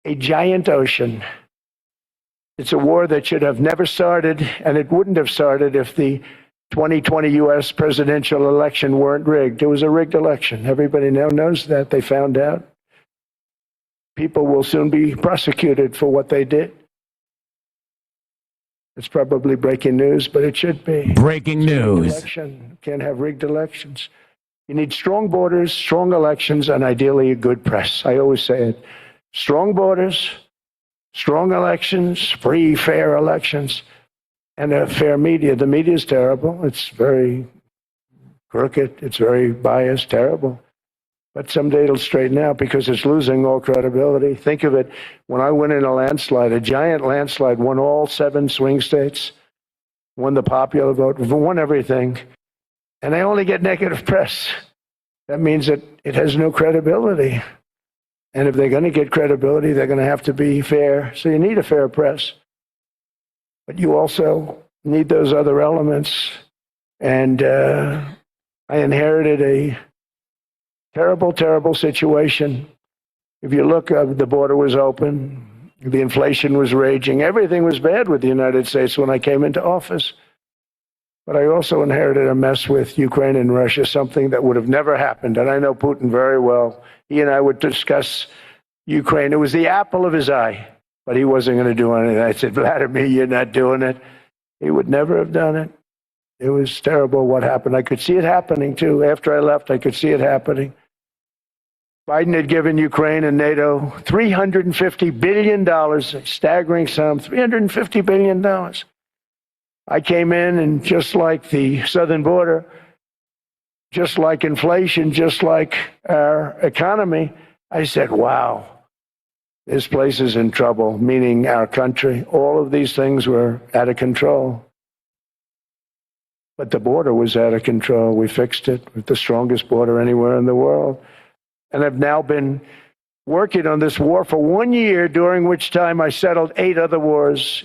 a giant ocean. It's a war that should have never started, and it wouldn't have started if the 2020 U.S. presidential election weren't rigged. It was a rigged election. Everybody now knows that. They found out. People will soon be prosecuted for what they did. It's probably breaking news, but it should be. Breaking news. Election. Can't have rigged elections. You need strong borders, strong elections, and ideally a good press. I always say it. Strong borders, strong elections, free, fair elections, and a fair media. The media is terrible. It's very crooked. It's very biased, terrible. But someday it'll straighten out because it's losing all credibility. Think of it. When I win in a landslide, a giant landslide, won all 7 swing states, won the popular vote, won everything, and they only get negative press. That means that it has no credibility. And if they're going to get credibility, they're going to have to be fair. So you need a fair press. But you also need those other elements. And I inherited a terrible, terrible situation. If you look, the border was open. The inflation was raging. Everything was bad with the United States when I came into office. But I also inherited a mess with Ukraine and Russia, something that would have never happened. And I know Putin very well. He and I would discuss Ukraine. It was the apple of his eye, but he wasn't going to do anything. I said, Vladimir, you're not doing it. He would never have done it. It was terrible what happened. I could see it happening, too. After I left, I could see it happening. Biden had given Ukraine and NATO $350 billion, a staggering sum, $350 billion. I came in, and just like the southern border, just like inflation, just like our economy, I said, wow, this place is in trouble, meaning our country. All of these things were out of control. But the border was out of control. We fixed it with the strongest border anywhere in the world. And I've now been working on this war for 1 year, during which time I settled 8 other wars.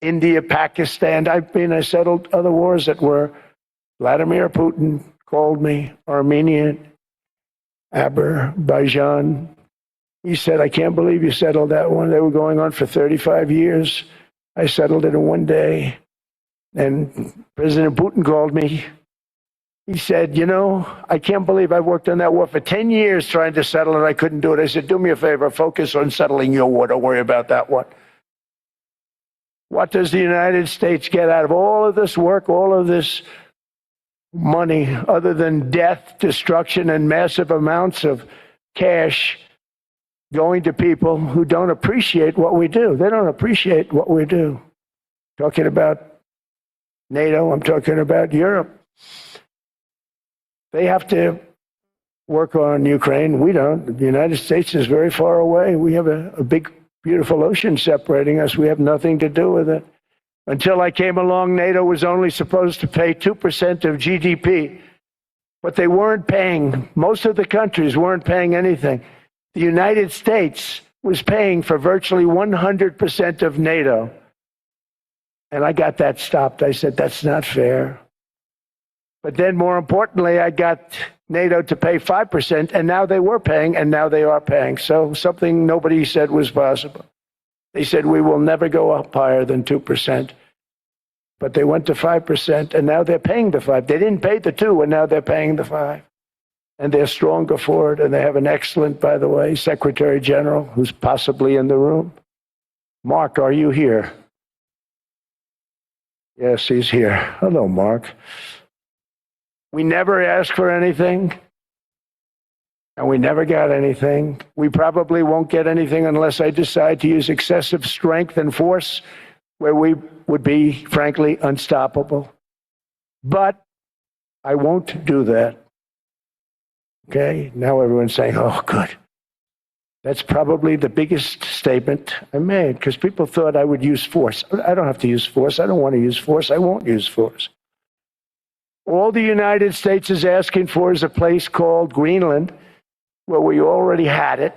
India, Pakistan. I settled other wars that were Vladimir Putin called me, Armenia, Azerbaijan. He said, I can't believe you settled that one. They were going on for 35 years. I settled it in 1 day. And President Putin called me. He said, you know, I can't believe I worked on that war for 10 years trying to settle it. I couldn't do it. I said, do me a favor, focus on settling your war. Don't worry about that one. What does the United States get out of all of this work, all of this money, other than death, destruction, and massive amounts of cash going to people who don't appreciate what we do? They don't appreciate what we do. Talking about NATO, I'm talking about Europe. They have to work on Ukraine. We don't. The United States is very far away. We have a big, beautiful ocean separating us. We have nothing to do with it. Until I came along, NATO was only supposed to pay 2% of GDP, but they weren't paying. Most of the countries weren't paying anything. The United States was paying for virtually 100% of NATO. And I got that stopped. I said, that's not fair. But then more importantly, I got NATO to pay 5%, and now they were paying, and now they are paying. So something nobody said was possible. They said, we will never go up higher than 2%. But they went to 5%, and now they're paying the 5. They didn't pay the 2, and now they're paying the 5. And they're stronger for it, and they have an excellent, by the way, Secretary General, who's possibly in the room. Mark, are you here? Yes, he's here. Hello, Mark. We never asked for anything, and we never got anything. We probably won't get anything unless I decide to use excessive strength and force, where we would be, frankly, unstoppable. But I won't do that. Okay? Now everyone's saying, oh, good. That's probably the biggest statement I made, because people thought I would use force. I don't have to use force. I don't want to use force. I won't use force. All the United States is asking for is a place called Greenland, where we already had it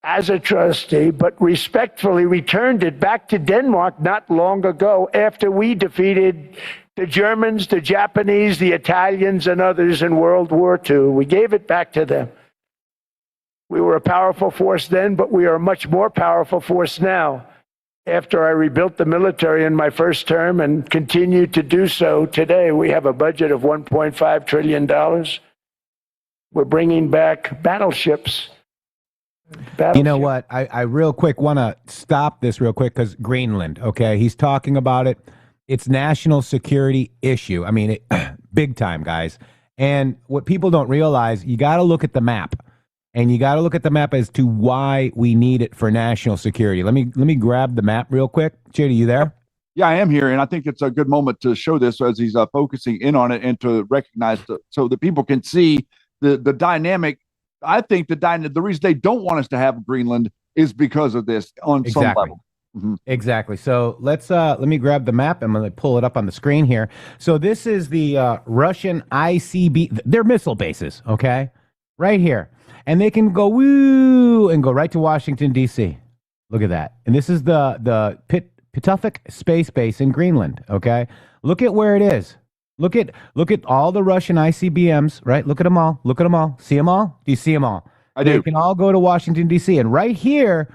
as a trustee, but respectfully returned it back to Denmark not long ago after we defeated the Germans, the Japanese, the Italians, and others in World War II. We gave it back to them. We were a powerful force then, but we are a much more powerful force now. After I rebuilt the military in my first term and continue to do so today, we have a budget of $1.5 trillion. We're bringing back battleships. You know what? I real quick want to stop this real quick because Greenland, okay? He's talking about it. It's national security issue. I mean, big time, guys. And what people don't realize, you got to look at the map. And you got to look at the map as to why we need it for national security. Let me grab the map real quick. JD, you there? Yeah, I am here, and I think it's a good moment to show this as he's focusing in on it and to recognize so that people can see the dynamic. I think the reason they don't want us to have Greenland is because of this on some level. Mm-hmm. Exactly. So let me grab the map. I'm going to pull it up on the screen here. So this is the Russian ICB. They're missile bases, okay? Right here. And they can go woo and go right to Washington, D.C. Look at that. And this is the Pituffik Space Base in Greenland, okay? Look at where it is. Look at all the Russian ICBMs, right? Look at them all. Look at them all. See them all? Do you see them all? I do. They can all go to Washington, D.C. And right here,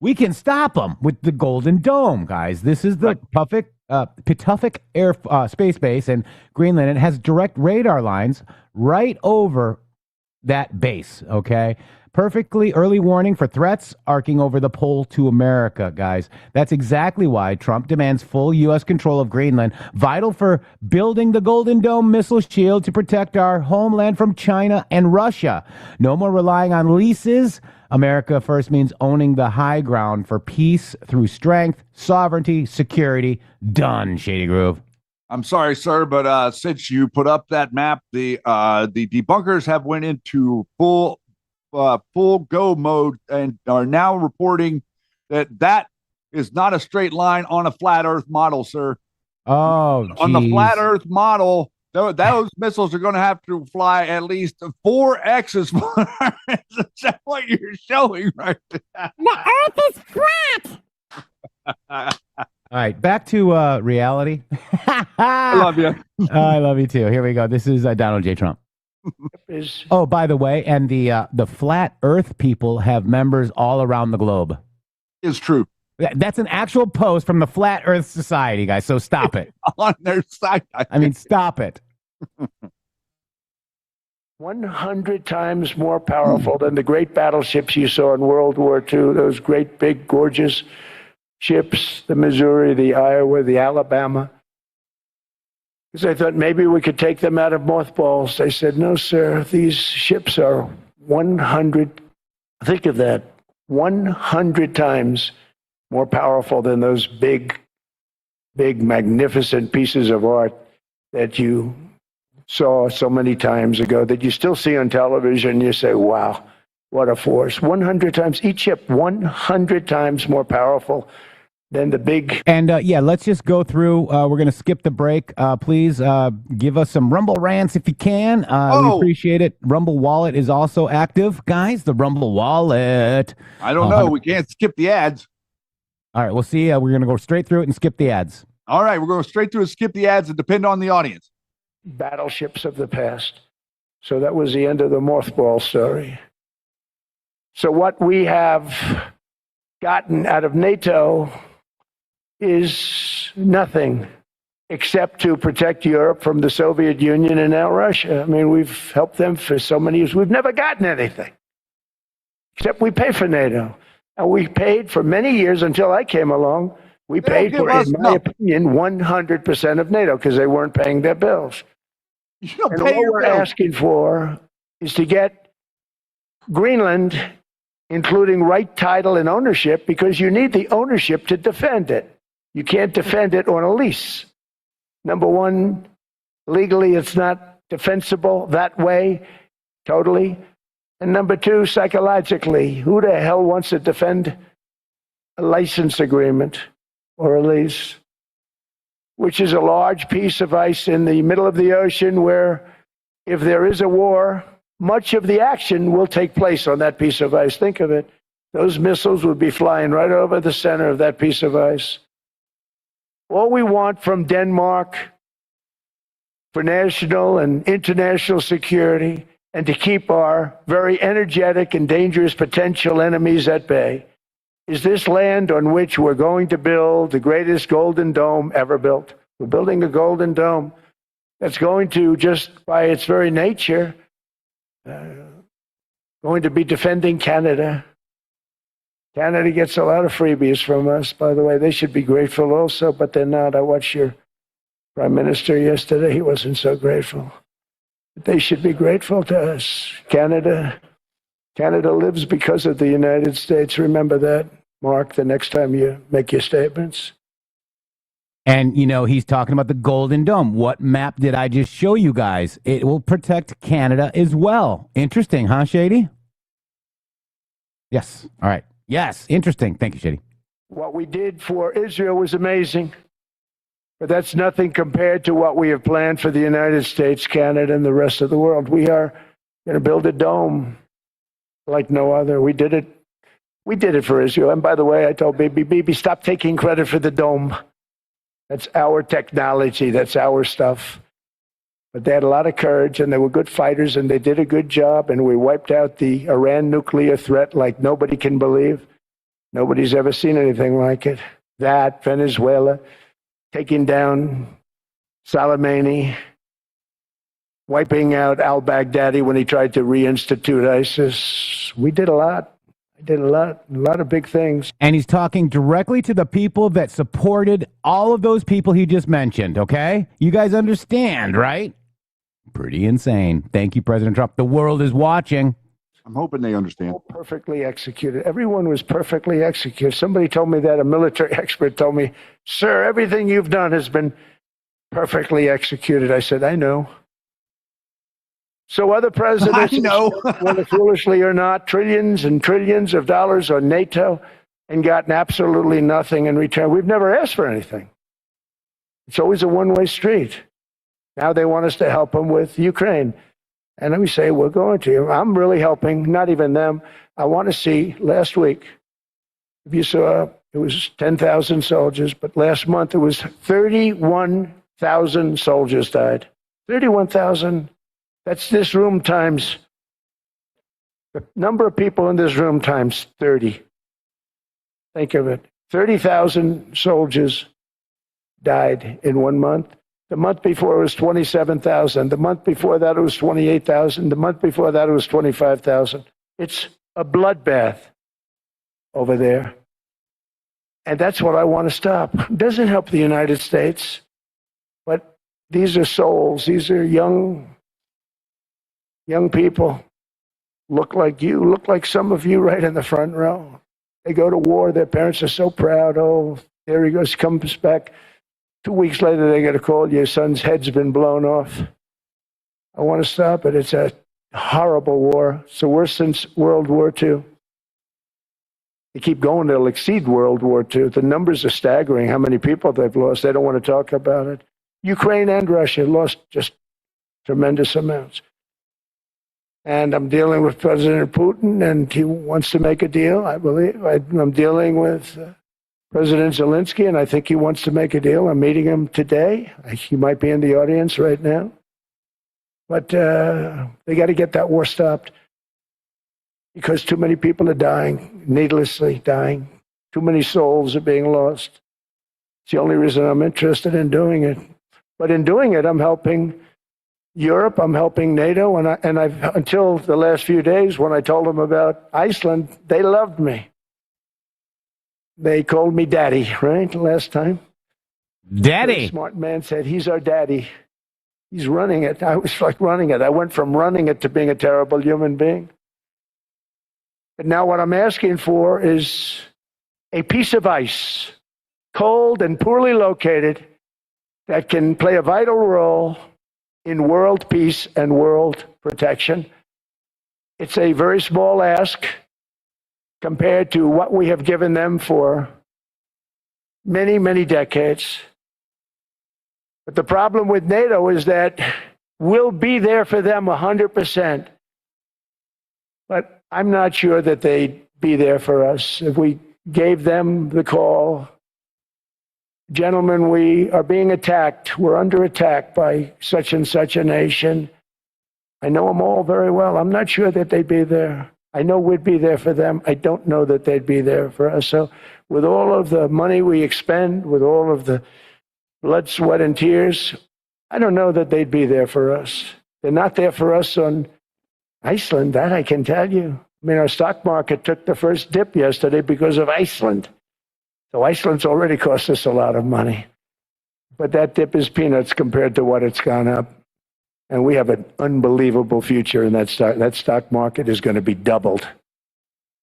we can stop them with the Golden Dome, guys. This is the Pituffik Air Space Base in Greenland. It has direct radar lines right over that base, okay? Perfectly early warning for threats arcing over the pole to America, guys. That's exactly why Trump demands full U.S. control of Greenland, vital for building the Golden Dome missile shield to protect our homeland from China and Russia. No more relying on leases. America first means owning the high ground for peace through strength, sovereignty, security. Done, Shady Groove. I'm sorry, sir, but since you put up that map, the debunkers have went into full go mode and are now reporting that is not a straight line on a flat Earth model, sir. Oh, on the flat Earth model, those missiles are going to have to fly at least 4 X's. Is that what you're showing right there? The Earth is flat. All right, back to reality. I love you. I love you too. Here we go. This is Donald J. Trump. Oh, by the way, and the flat Earth people have members all around the globe. Is true. That's an actual post from the Flat Earth Society, guys. So stop it. On their side. I mean, stop it. 100 times more powerful than the great battleships you saw in World War II. Those great, big, gorgeous ships, the Missouri, the Iowa, the Alabama. Because I thought maybe we could take them out of mothballs. They said, no, sir, these ships are 100, think of that, 100 times more powerful than those big, magnificent pieces of art that you saw so many times ago, that you still see on television. You say, wow, what a force. 100 times, each ship 100 times more powerful than the big. And let's just go through. We're going to skip the break. Please give us some Rumble rants if you can. We appreciate it. Rumble Wallet is also active, guys. The Rumble Wallet. I don't know. We can't skip the ads. All right, we'll see. We're going to go straight through it and skip the ads. All right, we're going straight through and skip the ads and depend on the audience. Battleships of the past. So that was the end of the mothball story. So what we have gotten out of NATO is nothing except to protect Europe from the Soviet Union and now Russia. I mean, we've helped them for so many years. We've never gotten anything, except we pay for NATO. And we paid for many years until I came along. We paid for, in my opinion, 100% of NATO because they weren't paying their bills. And all we're asking for is to get Greenland, including right title and ownership, because you need the ownership to defend it. You can't defend it on a lease. Number one, legally, it's not defensible that way, totally. And number two, psychologically, who the hell wants to defend a license agreement or a lease, which is a large piece of ice in the middle of the ocean where if there is a war, much of the action will take place on that piece of ice. Think of it. Those missiles would be flying right over the center of that piece of ice. All we want from Denmark for national and international security and to keep our very energetic and dangerous potential enemies at bay is this land on which we're going to build the greatest golden dome ever built. We're building a golden dome that's going to, just by its very nature, going to be defending Canada. Canada gets a lot of freebies from us, by the way. They should be grateful also, but they're not. I watch your Prime Minister yesterday, he wasn't so grateful. But they should be grateful to us. Canada lives because of the United States. Remember that, Mark, the next time you make your statements. And, he's talking about the Golden Dome. What map did I just show you guys? It will protect Canada as well. Interesting, huh, Shady? Yes. All right. Yes. Interesting. Thank you, Shady. What we did for Israel was amazing, but that's nothing compared to what we have planned for the United States, Canada, and the rest of the world. We are going to build a dome like no other. We did it. We did it for Israel. And by the way, I told Bibi, stop taking credit for the dome. That's our technology. That's our stuff. But they had a lot of courage, and they were good fighters, and they did a good job, and we wiped out the Iran nuclear threat like nobody can believe. Nobody's ever seen anything like it. That, Venezuela, taking down Soleimani, wiping out al-Baghdadi when he tried to reinstitute ISIS. We did a lot. I did a lot of big things. And he's talking directly to the people that supported all of those people he just mentioned, okay? You guys understand, right? Pretty insane. Thank you, President Trump. The world is watching. I'm hoping they understand. All perfectly executed. Everyone was perfectly executed. Somebody told me that, a military expert told me, sir, everything you've done has been perfectly executed. I said, I know. So other presidents, I know. whether foolishly or not, trillions and trillions of dollars on NATO and gotten absolutely nothing in return. We've never asked for anything. It's always a one-way street. Now they want us to help them with Ukraine. And we say, we're going to. I'm really helping, not even them. I want to see, last week, if you saw, it was 10,000 soldiers, but last month it was 31,000 soldiers died. 31,000. That's this room times, the number of people in this room times 30. Think of it. 30,000 soldiers died in 1 month. The month before it was 27,000. The month before that it was 28,000. The month before that it was 25,000. It's a bloodbath over there. And that's what I want to stop. It doesn't help the United States, but these are souls. These are young people. Look like you, look like some of you right in the front row. They go to war. Their parents are so proud. Oh, there he goes, comes back. 2 weeks later, they get a call, your son's head's been blown off. I want to stop it. It's a horrible war. It's the worst since World War II. They keep going, they'll exceed World War II. The numbers are staggering, how many people they've lost. They don't want to talk about it. Ukraine and Russia lost just tremendous amounts. And I'm dealing with President Putin, and he wants to make a deal, I believe. I'm dealing with President Zelensky, and I think he wants to make a deal. I'm meeting him today. He might be in the audience right now. But they got to get that war stopped because too many people are dying, needlessly dying. Too many souls are being lost. It's the only reason I'm interested in doing it. But in doing it, I'm helping Europe, I'm helping NATO, and I've until the last few days when I told them about Iceland, they loved me. They called me daddy, right? Last time. Daddy. A smart man said, he's our daddy. He's running it. I was like running it. I went from running it to being a terrible human being. But now what I'm asking for is a piece of ice, cold and poorly located, that can play a vital role in world peace and world protection. It's a very small ask compared to what we have given them for many, many decades. But the problem with NATO is that we'll be there for them 100%. But I'm not sure that they'd be there for us if we gave them the call. Gentlemen, we are being attacked. We're under attack by such and such a nation. I know them all very well. I'm not sure that they'd be there. I know we'd be there for them. I don't know that they'd be there for us. So with all of the money we expend, with all of the blood, sweat, and tears, I don't know that they'd be there for us. They're not there for us on Iceland, that I can tell you. I mean, our stock market took the first dip yesterday because of Iceland. So Iceland's already cost us a lot of money. but that dip is peanuts compared to what it's gone up. And we have an unbelievable future in that stock. That stock market is going to be doubled.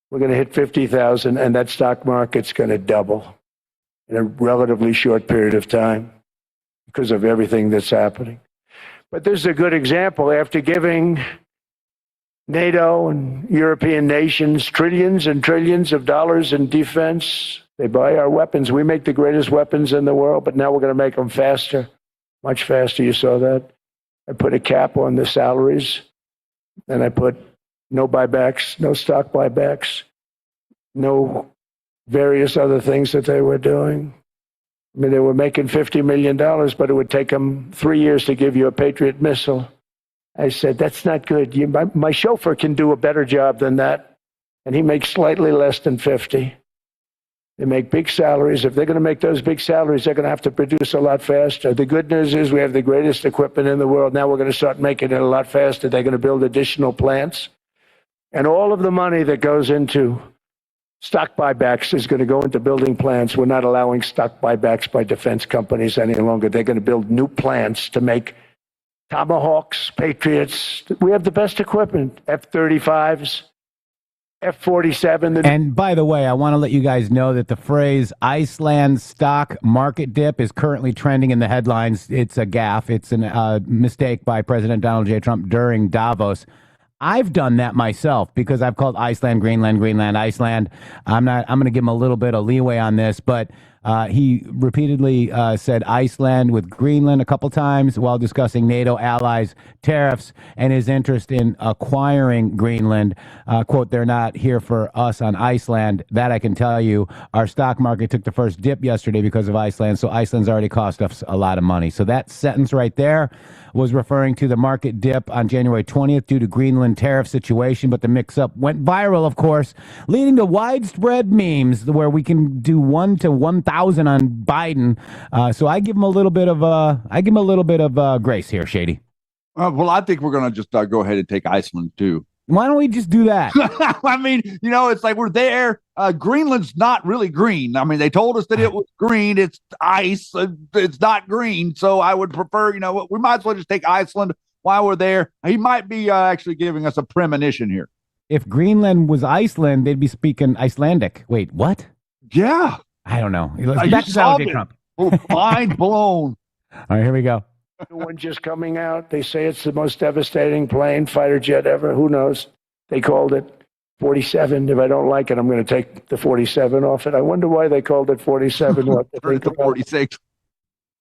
We're going to hit 50,000, and that stock market's going to double in a relatively short period of time because of everything that's happening. But this is a good example. After giving NATO and European nations trillions and trillions of dollars in defense, they buy our weapons. We make the greatest weapons in the world, but now we're going to make them faster, much faster. You saw that. I put a cap on the salaries, and I put no buybacks, no stock buybacks, no various other things that they were doing. I mean, they were making $50 million, but it would take them 3 years to give you a Patriot missile. I said, that's not good. My chauffeur can do a better job than that, and he makes slightly less than 50. They make big salaries. If they're going to make those big salaries, they're going to have to produce a lot faster. The good news is we have the greatest equipment in the world. Now we're going to start making it a lot faster. They're going to build additional plants. And all of the money that goes into stock buybacks is going to go into building plants. We're not allowing stock buybacks by defense companies any longer. They're going to build new plants to make Tomahawks, Patriots. We have the best equipment, F-35s. F-47. And by the way, I want to let you guys know that the phrase Iceland stock market dip is currently trending in the headlines. It's a gaffe. It's a mistake by President Donald J. Trump during Davos. I've done that myself because I've called Iceland, Greenland, Greenland, Iceland. I'm going to give him a little bit of leeway on this, but he repeatedly said Iceland with Greenland a couple times while discussing NATO allies, tariffs, and his interest in acquiring Greenland. Quote, they're not here for us on Iceland. That I can tell you. Our stock market took the first dip yesterday because of Iceland, so Iceland's already cost us a lot of money. So that sentence right there was referring to the market dip on January 20th due to Greenland tariff situation, but the mix-up went viral, of course, leading to widespread memes where we can do 1 to 1,000 on Biden. So I give him a little bit of grace here, Shady. Well, I think we're going to just go ahead and take Iceland too. Why don't we just do that? I mean, it's like we're there. Greenland's not really green. I mean, they told us that it was green. It's ice. It's not green. So I would prefer, we might as well just take Iceland while we're there. He might be actually giving us a premonition here. If Greenland was Iceland, they'd be speaking Icelandic. Wait, what? Yeah. I don't know. Back to Donald J. Trump. Mind blown. All right, here we go. The one just coming out, they say it's the most devastating plane, fighter jet ever. Who knows? They called it 47. If I don't like it, I'm going to take the 47 off it. I wonder why they called it 47. The 46.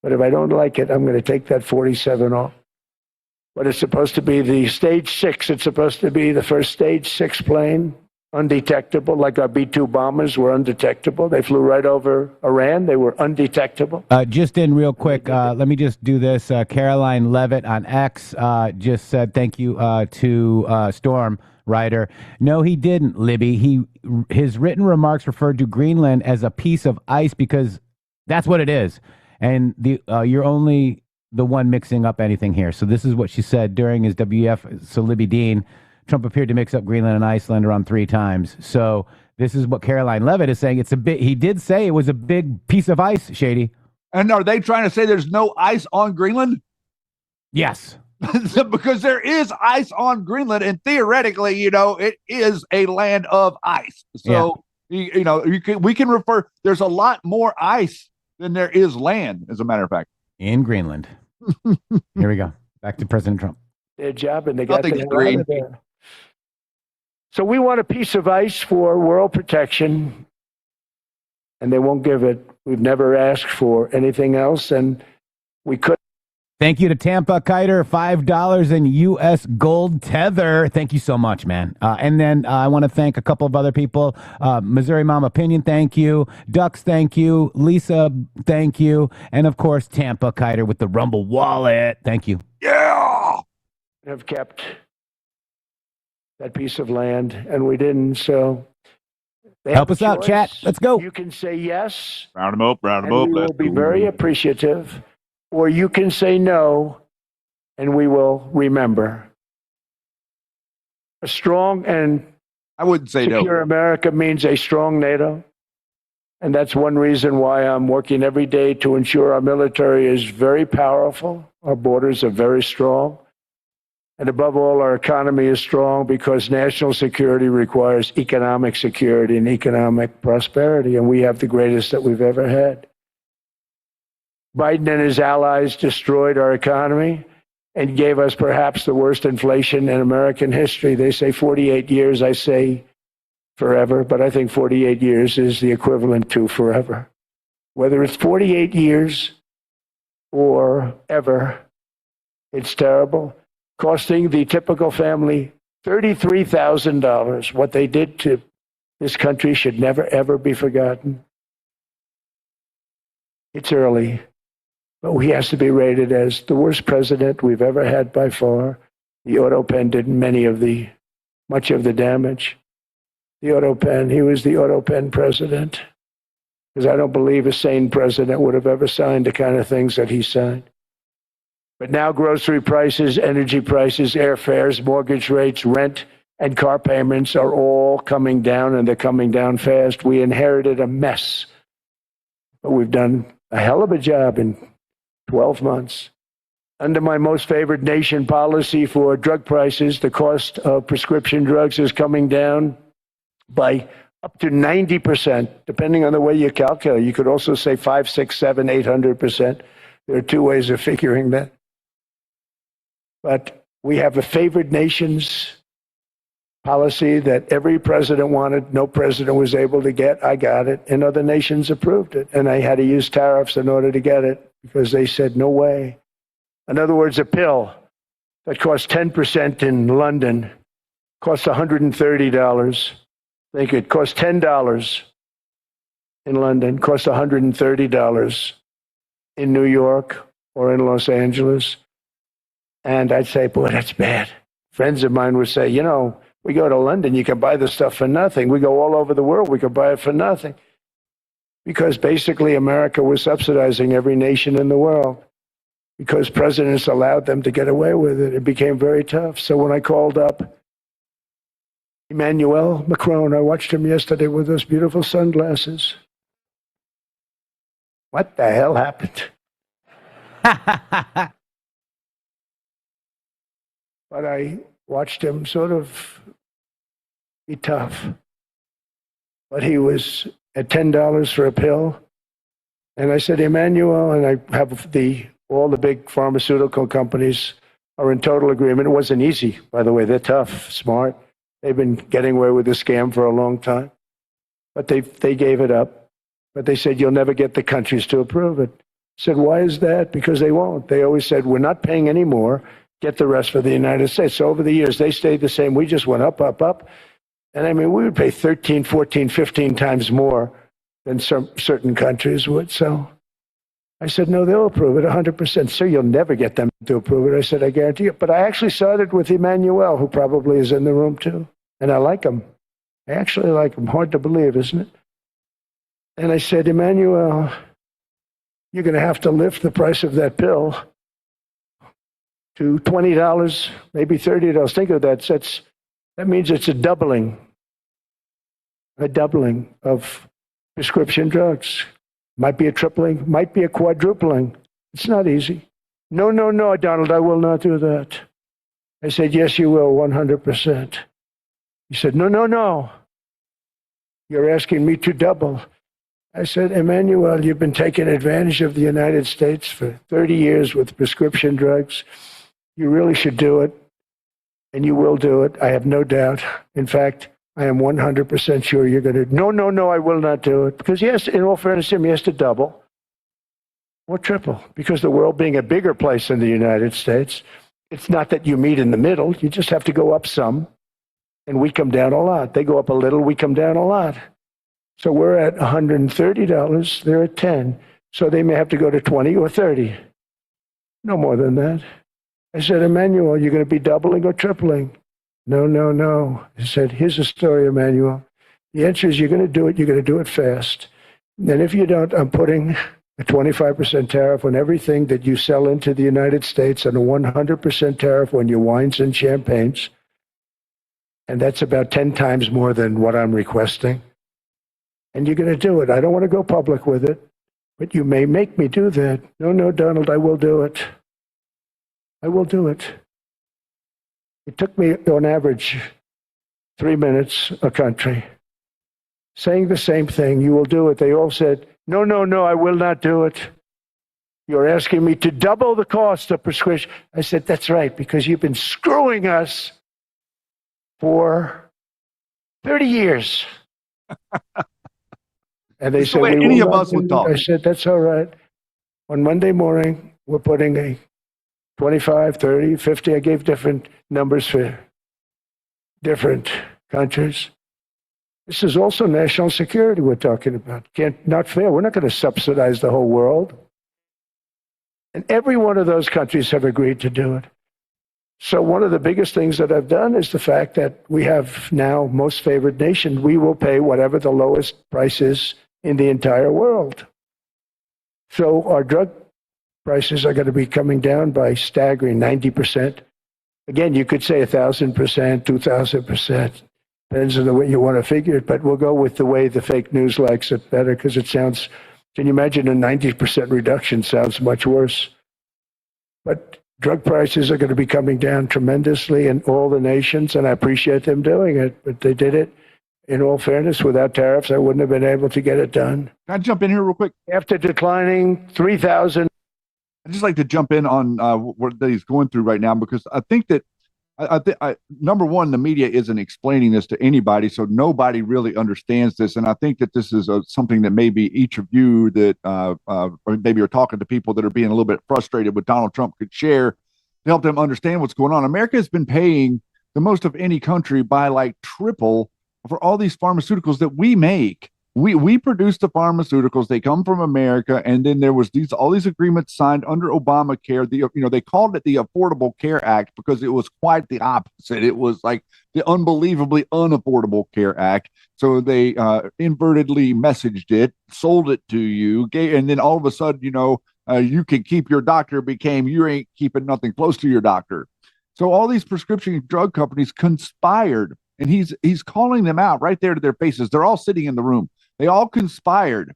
But if I don't like it, I'm going to take that 47 off. But it's supposed to be the stage 6. It's supposed to be the first stage 6 plane, undetectable, like our B-2 bombers were undetectable. They flew right over Iran. They were undetectable. Just in real quick, let me just do this. Caroline Levitt on X just said thank you to Storm Ryder. No, he didn't, Libby. His written remarks referred to Greenland as a piece of ice because that's what it is. And you're only the one mixing up anything here. So this is what she said during his WF. So Libby Dean, Trump appeared to mix up Greenland and Iceland around 3 times. So this is what Caroline Levitt is saying. He did say it was a big piece of ice, Shady. And are they trying to say there's no ice on Greenland? Yes. Because there is ice on Greenland, and theoretically, it is a land of ice. So, we can refer, there's a lot more ice than there is land, as a matter of fact. In Greenland. Here we go. Back to President Trump. Their job, and they got the hell out of there. So we want a piece of ice for world protection, and they won't give it. We've never asked for anything else, and we could. Thank you to Tampa Kiter, $5 in U.S. gold tether. Thank you so much, man. And then I want to thank a couple of other people. Missouri Mom Opinion, thank you. Ducks, thank you. Lisa, thank you. And, of course, Tampa Kiter with the Rumble Wallet. Thank you. Yeah! Have kept that piece of land, and we didn't, so... Help us out, chat. Let's go. You can say yes. Round them up, and we will be very appreciative. Or you can say no, and we will remember. A strong and I wouldn't say secure America means a strong NATO, And that's one reason why I'm working every day to ensure our military is very powerful, our borders are very strong, and above all, our economy is strong because national security requires economic security and economic prosperity, and we have the greatest that we've ever had. Biden and his allies destroyed our economy and gave us perhaps the worst inflation in American history. They say 48 years, I say forever, but I think 48 years is the equivalent to forever. Whether it's 48 years or ever, it's terrible, costing the typical family $33,000. What they did to this country should never, ever be forgotten. It's early, but he has to be rated as the worst president we've ever had by far. The auto pen did much of the damage. The auto pen, he was the auto pen president, because I don't believe a sane president would have ever signed the kind of things that he signed. But now grocery prices, energy prices, airfares, mortgage rates, rent, and car payments are all coming down, and they're coming down fast. We inherited a mess, but we've done a hell of a job in 12 months. Under my most favored nation policy for drug prices, the cost of prescription drugs is coming down by up to 90%, depending on the way you calculate. You could also say 5, 6, 7, 800%. There are two ways of figuring that. But we have a favored nations policy that every president wanted, no president was able to get. I got it, and other nations approved it. And I had to use tariffs in order to get it because they said, no way. In other words, a pill that costs 10% in London costs $130. Think it costs $10 in London, costs $130 in New York or in Los Angeles. And I'd say, boy, that's bad. Friends of mine would say, you know, we go to London, you can buy this stuff for nothing. We go all over the world, we can buy it for nothing. Because basically America was subsidizing every nation in the world. Because presidents allowed them to get away with it. It became very tough. So when I called up Emmanuel Macron, I watched him yesterday with those beautiful sunglasses. What the hell happened? But I watched him sort of be tough. But he was at $10 for a pill. And I said, Emmanuel, and I have all the big pharmaceutical companies are in total agreement. It wasn't easy, by the way. They're tough, smart. They've been getting away with this scam for a long time. But they gave it up. But they said, you'll never get the countries to approve it. I said, why is that? Because they won't. They always said, we're not paying any more. Get the rest for the United States. So over the years, they stayed the same. We just went up, up, up. And I mean, we would pay 13, 14, 15 times more than certain countries would. So I said, no, they'll approve it 100%. Sir, you'll never get them to approve it. I said, I guarantee you. But I actually started with Emmanuel, who probably is in the room too. And I like him. I actually like him. Hard to believe, isn't it? And I said, Emmanuel, you're going to have to lift the price of that pill to $20, maybe $30. Think of that. That means it's a doubling of prescription drugs. Might be a tripling, might be a quadrupling. It's not easy. No, Donald, I will not do that. I said, yes, you will, 100%. He said, no. You're asking me to double. I said, Emmanuel, you've been taking advantage of the United States for 30 years with prescription drugs. You really should do it, and you will do it. I have no doubt. In fact, I am 100% sure you're going to. No, I will not do it. Because yes, in all fairness to him, he has to double or triple. Because the world being a bigger place than the United States, it's not that you meet in the middle. You just have to go up some, and we come down a lot. They go up a little, we come down a lot. So we're at $130, they're at 10. So they may have to go to 20 or 30. No more than that. I said, Emmanuel, you're going to be doubling or tripling? No. He said, here's the story, Emmanuel. The answer is you're going to do it. You're going to do it fast. And if you don't, I'm putting a 25% tariff on everything that you sell into the United States and a 100% tariff on your wines and champagnes. And that's about 10 times more than what I'm requesting. And you're going to do it. I don't want to go public with it, but you may make me do that. No, Donald, I will do it. I will do it. It took me, on average, 3 minutes a country saying the same thing. You will do it. They all said, no, I will not do it. You're asking me to double the cost of prescription. I said, that's right, because you've been screwing us for 30 years. And they said, any of us would talk. I said, that's all right. On Monday morning, we're putting a 25, 30, 50. I gave different numbers for different countries. This is also national security we're talking about. Not fair. We're not going to subsidize the whole world. And every one of those countries have agreed to do it. So one of the biggest things that I've done is the fact that we have now most favored nation. We will pay whatever the lowest price is in the entire world. So our drug prices are going to be coming down by staggering 90%. Again, you could say 1,000%, 2,000%. Depends on the way you want to figure it, but we'll go with the way the fake news likes it better because it sounds, can you imagine a 90% reduction sounds much worse. But drug prices are going to be coming down tremendously in all the nations, and I appreciate them doing it, but they did it, in all fairness, without tariffs. I wouldn't have been able to get it done. Can I jump in here real quick? After declining 3,000. I'd just like to jump in on what he's going through right now, because I think that number one, the media isn't explaining this to anybody, so nobody really understands this. And I think that this is something that maybe each of you that, or maybe you're talking to people that are being a little bit frustrated with Donald Trump could share to help them understand what's going on. America has been paying the most of any country by like triple for all these pharmaceuticals that we make. We produce the pharmaceuticals. They come from America, and then there was all these agreements signed under Obamacare. They called it the Affordable Care Act because it was quite the opposite. It was like the unbelievably unaffordable Care Act. So they invertedly messaged it, sold it to you, and then all of a sudden, you can keep your doctor became you ain't keeping nothing close to your doctor. So all these prescription drug companies conspired, and he's calling them out right there to their faces. They're all sitting in the room. They all conspired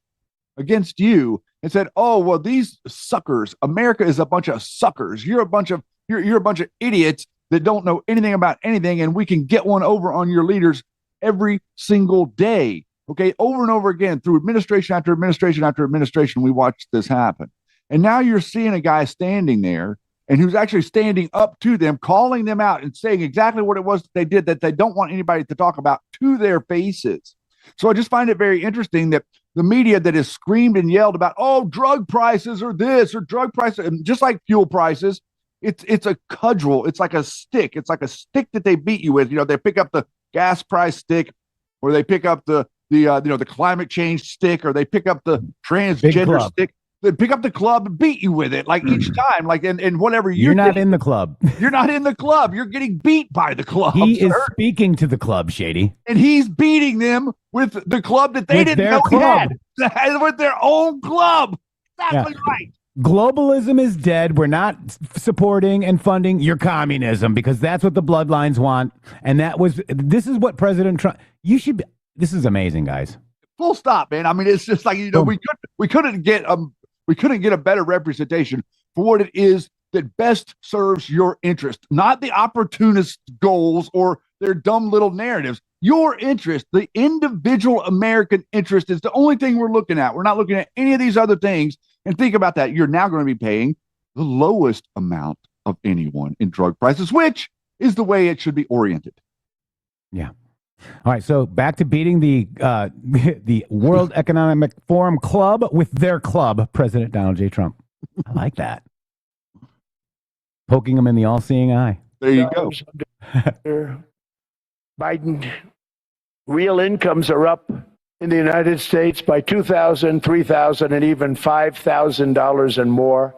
against you and said, "Oh, well, these suckers, America is a bunch of suckers. You're a bunch of idiots that don't know anything about anything, and we can get one over on your leaders every single day." Okay, over and over again through administration after administration after administration, we watched this happen. And now you're seeing a guy standing there and who's actually standing up to them, calling them out and saying exactly what it was that they did that they don't want anybody to talk about to their faces. So I just find it very interesting that the media that has screamed and yelled about, oh, drug prices or this or drug prices, and just like fuel prices, it's a cudgel. It's like a stick. It's like a stick that they beat you with. They pick up the gas price stick, or they pick up the climate change stick, or they pick up the transgender stick. They pick up the club and beat you with it, like each time, like and whatever you're not in the club. You're not in the club. You're getting beat by the club. He is speaking to the club, Shady, and he's beating them with the club that they didn't know he had, with their own club. Exactly right. Globalism is dead. We're not supporting and funding your communism because that's what the bloodlines want. And this is what President Trump. This is amazing, guys. Full stop, man. I mean, it's just like we couldn't get a better representation for what it is that best serves your interest, not the opportunist goals or their dumb little narratives. Your interest, the individual American interest, is the only thing we're looking at. We're not looking at any of these other things. And think about that. You're now going to be paying the lowest amount of anyone in drug prices, which is the way it should be oriented. Yeah. All right, so back to beating the World Economic Forum club with their club, President Donald J. Trump. I like that. Poking him in the all-seeing eye. There you go. Biden, real incomes are up in the United States by $2,000, $3,000, and even $5,000 and more.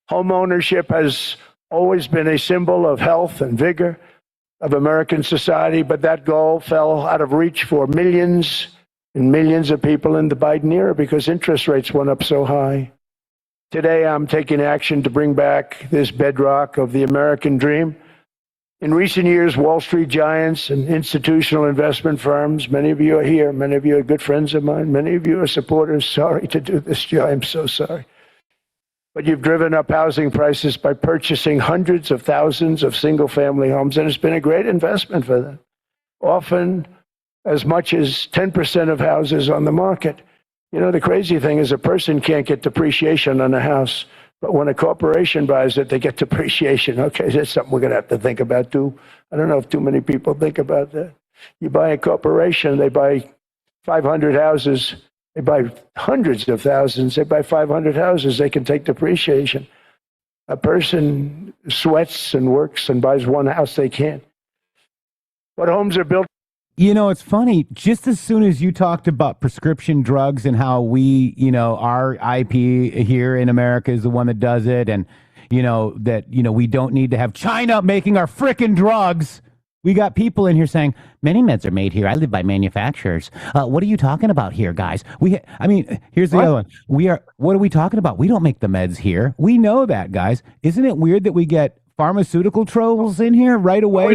Home ownership has always been a symbol of health and vigor of American society, but that goal fell out of reach for millions and millions of people in the Biden era because interest rates went up so high. Today, I'm taking action to bring back this bedrock of the American dream. In recent years, Wall Street giants and institutional investment firms, many of you are here, many of you are good friends of mine, many of you are supporters. Sorry to do this, Joe, I'm so sorry. But you've driven up housing prices by purchasing hundreds of thousands of single-family homes, and it's been a great investment for them. Often as much as 10% of houses on the market. You know, the crazy thing is a person can't get depreciation on a house, but when a corporation buys it, they get depreciation. Okay, that's something we're going to have to think about too. I don't know if too many people think about that. You buy a corporation, they buy 500 houses, they buy hundreds of thousands, they buy 500 houses, they can take depreciation. A person sweats and works and buys one house, they can't. But homes are built. You know, it's funny. Just as soon as you talked about prescription drugs and how we, you know, our IP here in America is the one that does it, and, you know, that, you know, we don't need to have China making our frickin' drugs. We got people in here saying, many meds are made here. I live by manufacturers. What are you talking about here, guys? I mean, here's the other one. What are we talking about? We don't make the meds here. We know that, guys. Isn't it weird that we get pharmaceutical trolls in here right away? We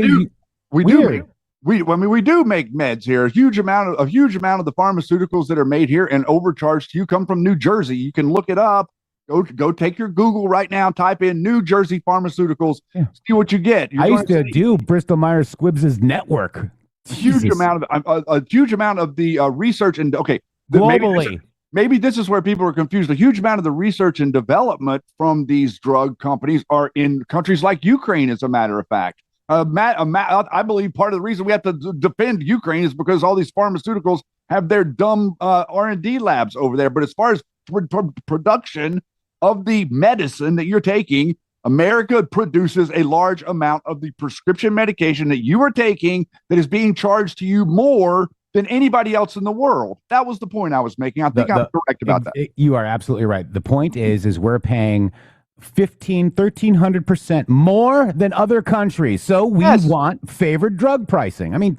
do. We do make meds here. A huge amount of the pharmaceuticals that are made here and overcharged to you come from New Jersey. You can look it up. Go take your Google right now. Type in New Jersey pharmaceuticals. Yeah. See what you get. I used to do Bristol Myers Squibb's network. A huge amount of the research and globally. Maybe this is where people are confused. A huge amount of the research and development from these drug companies are in countries like Ukraine, as a matter of fact. I believe part of the reason we have to defend Ukraine is because all these pharmaceuticals have their dumb R&D labs over there. But as far as production of the medicine that you're taking, America produces a large amount of the prescription medication that you are taking that is being charged to you more than anybody else in the world. That was the point I was making. I think I'm correct about that. You are absolutely right. The point is we're paying 1,300% more than other countries. So we want favored drug pricing. I mean,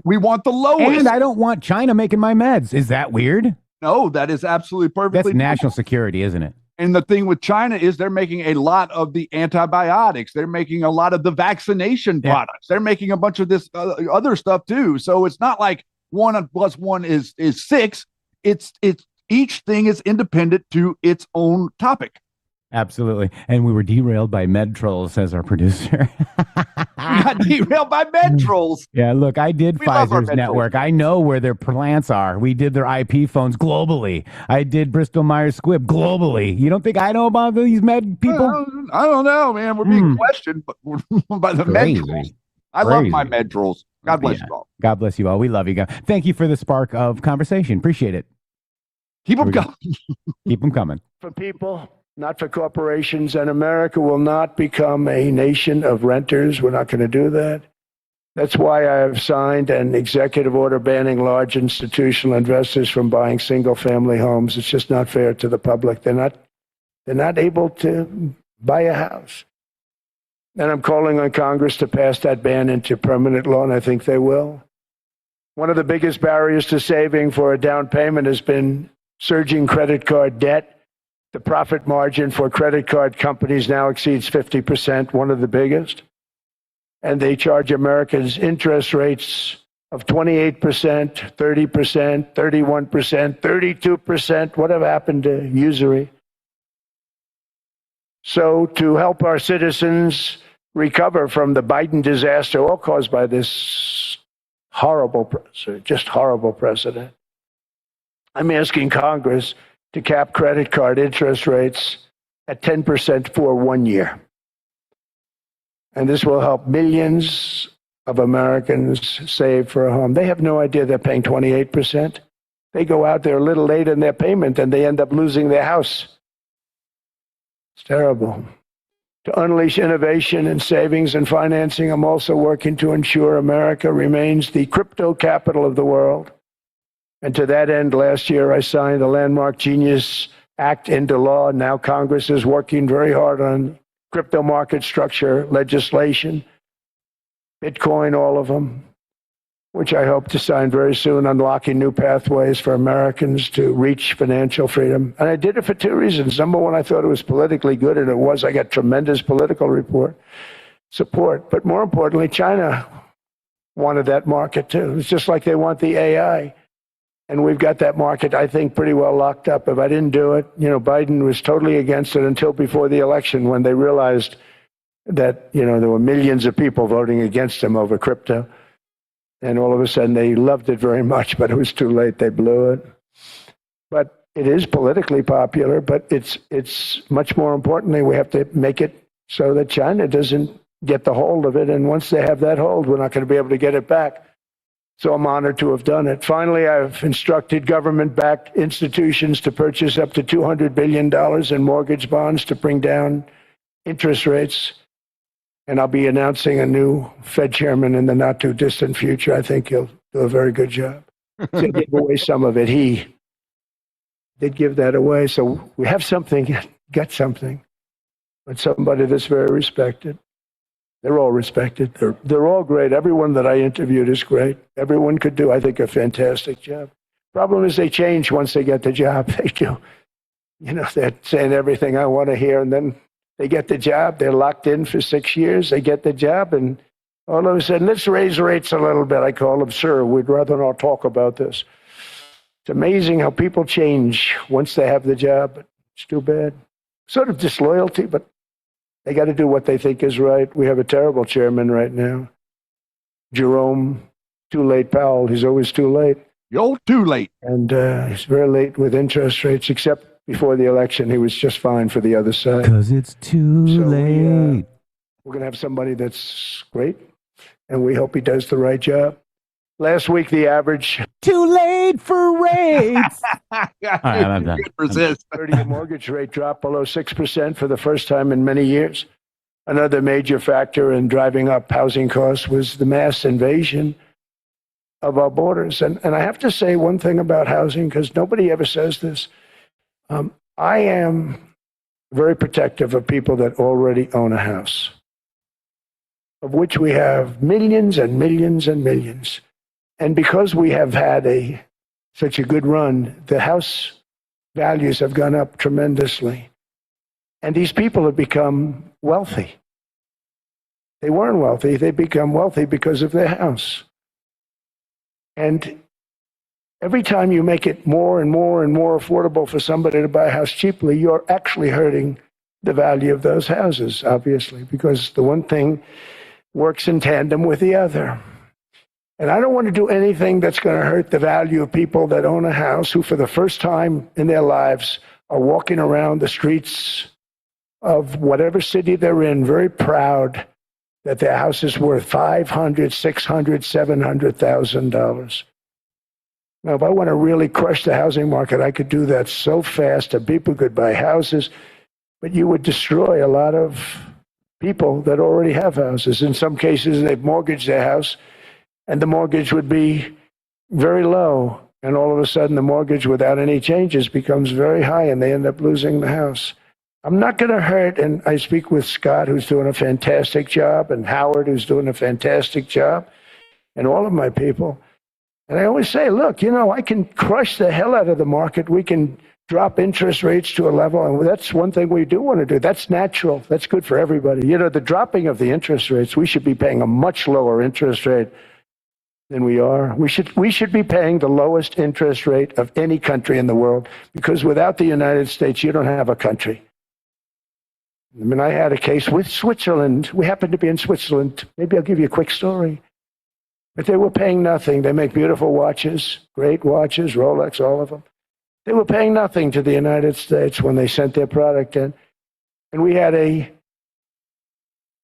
we want the lowest. And I don't want China making my meds. Is that weird? No, that is absolutely perfectly. That's national security, isn't it? And the thing with China is they're making a lot of the antibiotics. They're making a lot of the vaccination products. They're making a bunch of this other stuff too. So it's not like 1 + 1 is 6. It's each thing is independent to its own topic. Absolutely. And we were derailed by med trolls, says our producer. We got derailed by med trolls. Yeah, look, I did Pfizer's network. I know where their plants are. We did their IP phones globally. I did Bristol Myers Squibb globally. You don't think I know about these med people? I don't know, man. We're being questioned by the med trolls. I love my med trolls. God bless you all. God bless you all. We love you guys. Thank you for the spark of conversation. Appreciate it. Keep them coming. Keep them coming. For people, not for corporations, and America will not become a nation of renters. We're not going to do that. That's why I have signed an executive order banning large institutional investors from buying single-family homes. It's just not fair to the public. They're not able to buy a house. And I'm calling on Congress to pass that ban into permanent law, and I think they will. One of the biggest barriers to saving for a down payment has been surging credit card debt. The profit margin for credit card companies now exceeds 50%, one of the biggest. And they charge Americans interest rates of 28%, 30%, 31%, 32%. Whatever happened to usury? So to help our citizens recover from the Biden disaster, all caused by this horrible precedent, I'm asking Congress to cap credit card interest rates at 10% for 1 year. And this will help millions of Americans save for a home. They have no idea they're paying 28%. They go out there a little late in their payment and they end up losing their house. It's terrible. To unleash innovation and savings and financing, I'm also working to ensure America remains the crypto capital of the world. And to that end, last year, I signed the landmark Genius Act into law. Now Congress is working very hard on crypto market structure legislation, Bitcoin, all of them, which I hope to sign very soon, unlocking new pathways for Americans to reach financial freedom. And I did it for two reasons. Number one, I thought it was politically good, and it was. I got tremendous political support. support. But more importantly, China wanted that market too. It's just like they want the AI. And we've got that market, I think, pretty well locked up. If I didn't do it, Biden was totally against it until before the election when they realized that, there were millions of people voting against him over crypto. And all of a sudden they loved it very much, but it was too late. They blew it. But it is politically popular, but it's much more importantly, we have to make it so that China doesn't get the hold of it. And once they have that hold, we're not going to be able to get it back. So I'm honored to have done it. Finally, I've instructed government-backed institutions to purchase up to $200 billion in mortgage bonds to bring down interest rates. And I'll be announcing a new Fed chairman in the not-too-distant future. I think he'll do a very good job. They gave away some of it. He did give that away. So we have something, got something, but somebody that's very respected. They're all respected. They're all great. Everyone that I interviewed is great. Everyone could do, I think, a fantastic job. Problem is they change once they get the job. They do. They're saying everything I want to hear, and then they get the job. They're locked in for 6 years. They get the job, and all of a sudden, let's raise rates a little bit. I call them, sir, we'd rather not talk about this. It's amazing how people change once they have the job. But it's too bad. Sort of disloyalty, but they got to do what they think is right. We have a terrible chairman right now. Jerome, too late Powell. He's always too late. You're too late. And he's very late with interest rates, except before the election. He was just fine for the other side. Because it's too late. We're going to have somebody that's great, and we hope he does the right job. Last week, the average Too late for rates. All right, I'm done. Resist. 30-year mortgage rate dropped below 6% for the first time in many years. Another major factor in driving up housing costs was the mass invasion of our borders. And I have to say one thing about housing, because nobody ever says this. I am very protective of people that already own a house, of which we have millions and millions and millions. And because we have had such a good run, the house values have gone up tremendously. And these people have become wealthy. They weren't wealthy. They become wealthy because of their house. And every time you make it more and more and more affordable for somebody to buy a house cheaply, you're actually hurting the value of those houses, obviously, because the one thing works in tandem with the other. And I don't want to do anything that's going to hurt the value of people that own a house who, for the first time in their lives, are walking around the streets of whatever city they're in, very proud that their house is worth $500,000, $600,000, $700,000. Now, if I want to really crush the housing market, I could do that so fast that people could buy houses, but you would destroy a lot of people that already have houses. In some cases, they've mortgaged their house, and the mortgage would be very low. And all of a sudden, the mortgage without any changes becomes very high, and they end up losing the house. I'm not going to hurt, and I speak with Scott, who's doing a fantastic job, and Howard, who's doing a fantastic job, and all of my people. And I always say, look, I can crush the hell out of the market. We can drop interest rates to a level, and that's one thing we do want to do. That's natural. That's good for everybody. The dropping of the interest rates, we should be paying a much lower interest rate than we are. We should be paying the lowest interest rate of any country in the world, because without the United States, you don't have a country. I mean, I had a case with Switzerland. We happened to be in Switzerland. Maybe I'll give you a quick story. But they were paying nothing. They make beautiful watches, great watches, Rolex, all of them. They were paying nothing to the United States when they sent their product in. And we had a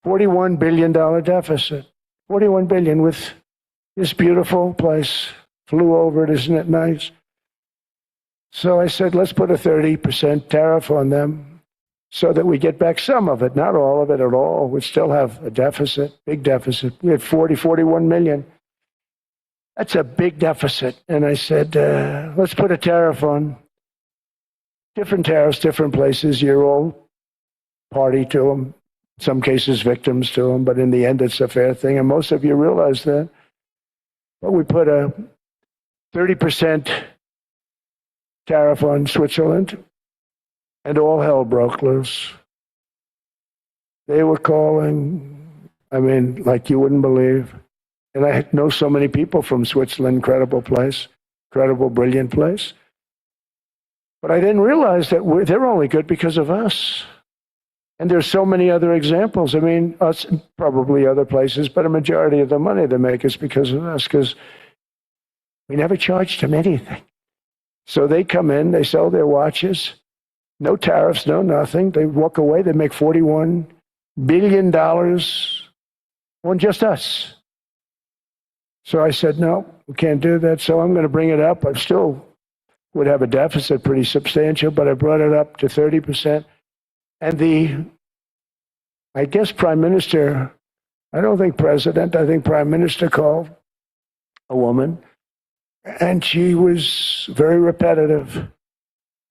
$41 billion deficit. $41 billion with this beautiful place. Flew over it, isn't it nice? So I said, let's put a 30% tariff on them so that we get back some of it, not all of it at all. We still have a deficit, big deficit. We had 41 million. That's a big deficit. And I said, let's put a tariff on. Different tariffs, different places. You're all party to them. In some cases, victims to them. But in the end, it's a fair thing. And most of you realize that. But we put a 30% tariff on Switzerland, and all hell broke loose. They were calling I mean, like you wouldn't believe. And I know so many people from Switzerland, incredible place, incredible, brilliant place. But I didn't realize that they're only good because of us. And there's so many other examples. I mean, us, probably other places, but a majority of the money they make is because of us, because we never charged them anything. So they come in, they sell their watches, no tariffs, no nothing. They walk away, they make $41 billion on just us. So I said, no, we can't do that. So I'm going to bring it up. I still would have a deficit pretty substantial, but I brought it up to 30%. And I guess Prime Minister, I don't think President, I think Prime Minister called a woman, and she was very repetitive.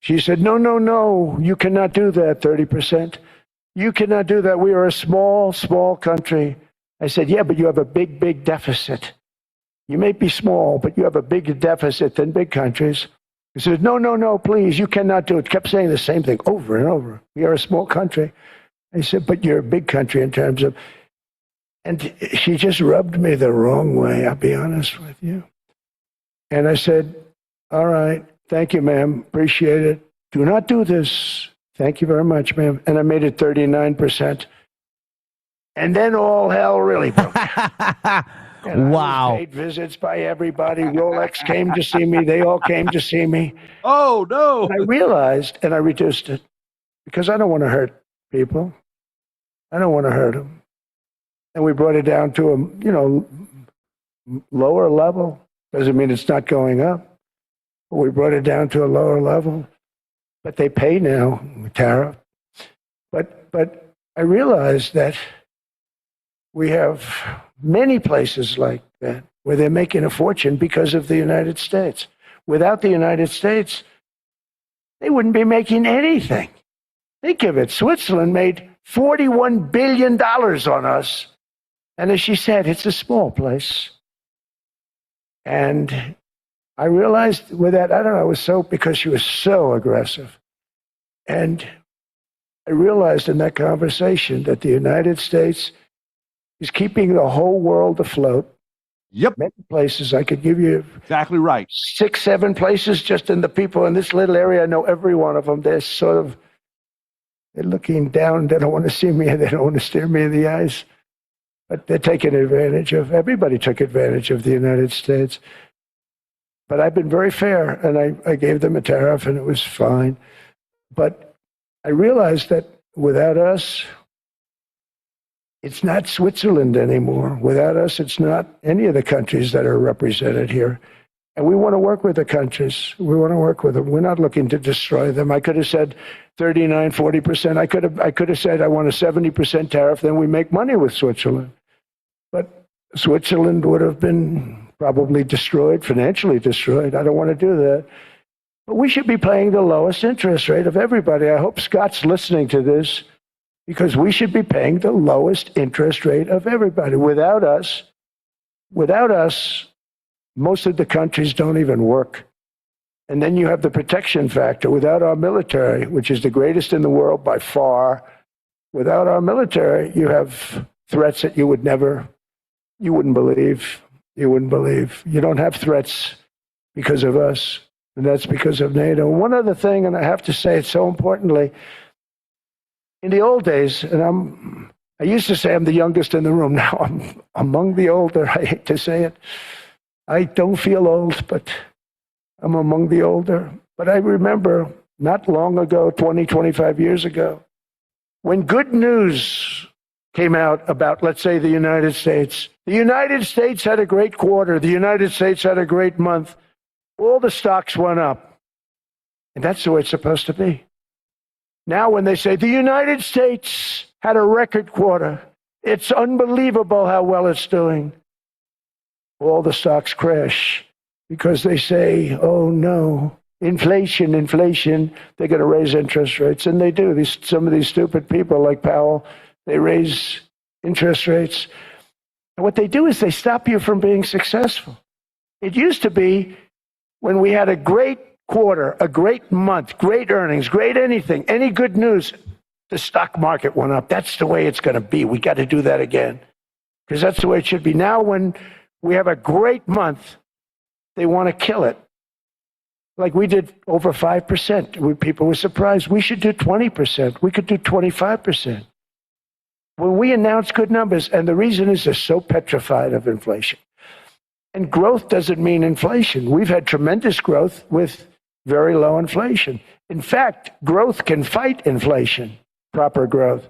She said, no, no, no, you cannot do that, 30%. You cannot do that. We are a small, small country. I said, yeah, but you have a big, big deficit. You may be small, but you have a bigger deficit than big countries. He said, no, no, no, please, you cannot do it. Kept saying the same thing over and over. We are a small country. I said, but you're a big country in terms of, and she just rubbed me the wrong way, I'll be honest with you. And I said, all right, thank you, ma'am, appreciate it. Do not do this. Thank you very much, ma'am. And I made it 39%. And then all hell really broke out. And wow. I was paid visits by everybody. Rolex came to see me. They all came to see me. Oh, no. And I realized, and I reduced it, because I don't want to hurt people. I don't want to hurt them. And we brought it down to a, lower level. Doesn't mean it's not going up. But we brought it down to a lower level. But they pay now, tariff. But I realized that we have many places like that where they're making a fortune because of the United States. Without the United States, they wouldn't be making anything. Think of it. Switzerland made $41 billion on us. And as she said, it's a small place. And I realized with that, I don't know, it was so, because she was so aggressive. And I realized in that conversation that the United States is keeping the whole world afloat. Yep. Many places. I could give you Exactly right. 6, 7 places just in the people in this little area. I know every one of them. They're sort of, they're looking down. They don't want to see me. They don't want to stare me in the eyes. But they're taking advantage of, everybody took advantage of the United States. But I've been very fair, and I gave them a tariff, and it was fine. But I realized that without us, it's not Switzerland anymore. Without us, it's not any of the countries that are represented here. And we want to work with the countries. We want to work with them. We're not looking to destroy them. I could have said 39, 40%. I could have said I want a 70% tariff, then we make money with Switzerland. But Switzerland would have been probably destroyed, financially destroyed. I don't want to do that. But we should be paying the lowest interest rate of everybody. I hope Scott's listening to this, because we should be paying the lowest interest rate of everybody. Without us, most of the countries don't even work. And then you have the protection factor. Without our military, which is the greatest in the world by far, without our military, you have threats that you wouldn't believe. You wouldn't believe. You don't have threats because of us, and that's because of NATO. One other thing, and I have to say it so importantly, in the old days, and I used to say I'm the youngest in the room. Now I'm among the older. I hate to say it. I don't feel old, but I'm among the older. But I remember not long ago, 20, 25 years ago, when good news came out about, let's say, the United States. The United States had a great quarter. The United States had a great month. All the stocks went up. And that's the way it's supposed to be. Now when they say the United States had a record quarter, it's unbelievable how well it's doing. All the stocks crash because they say, oh no, inflation, they're going to raise interest rates. And they do. Some of these stupid people like Powell, they raise interest rates. And what they do is they stop you from being successful. It used to be when we had a great quarter, a great month, great earnings, great anything, any good news, the stock market went up. That's the way it's going to be. We got to do that again. because that's the way it should be. Now, when we have a great month, they want to kill it. Like we did over 5%. People were surprised. We should do 20%. We could do 25%. When we announce good numbers, and the reason is they're so petrified of inflation. And growth doesn't mean inflation. We've had tremendous growth with very low inflation. In fact, growth can fight inflation, proper growth.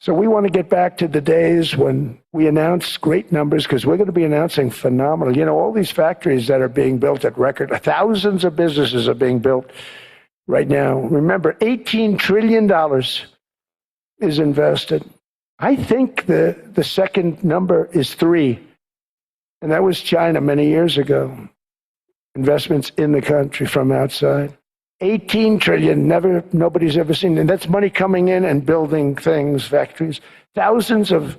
So we want to get back to the days when we announce great numbers, because we're going to be announcing phenomenal. You know, all these factories that are being built at record, thousands of businesses are being built right now. Remember, $18 trillion is invested. I think the second number is 3, and that was China many years ago. Investments in the country from outside. 18 trillion, nobody's ever seen. And that's money coming in and building things, factories. Thousands of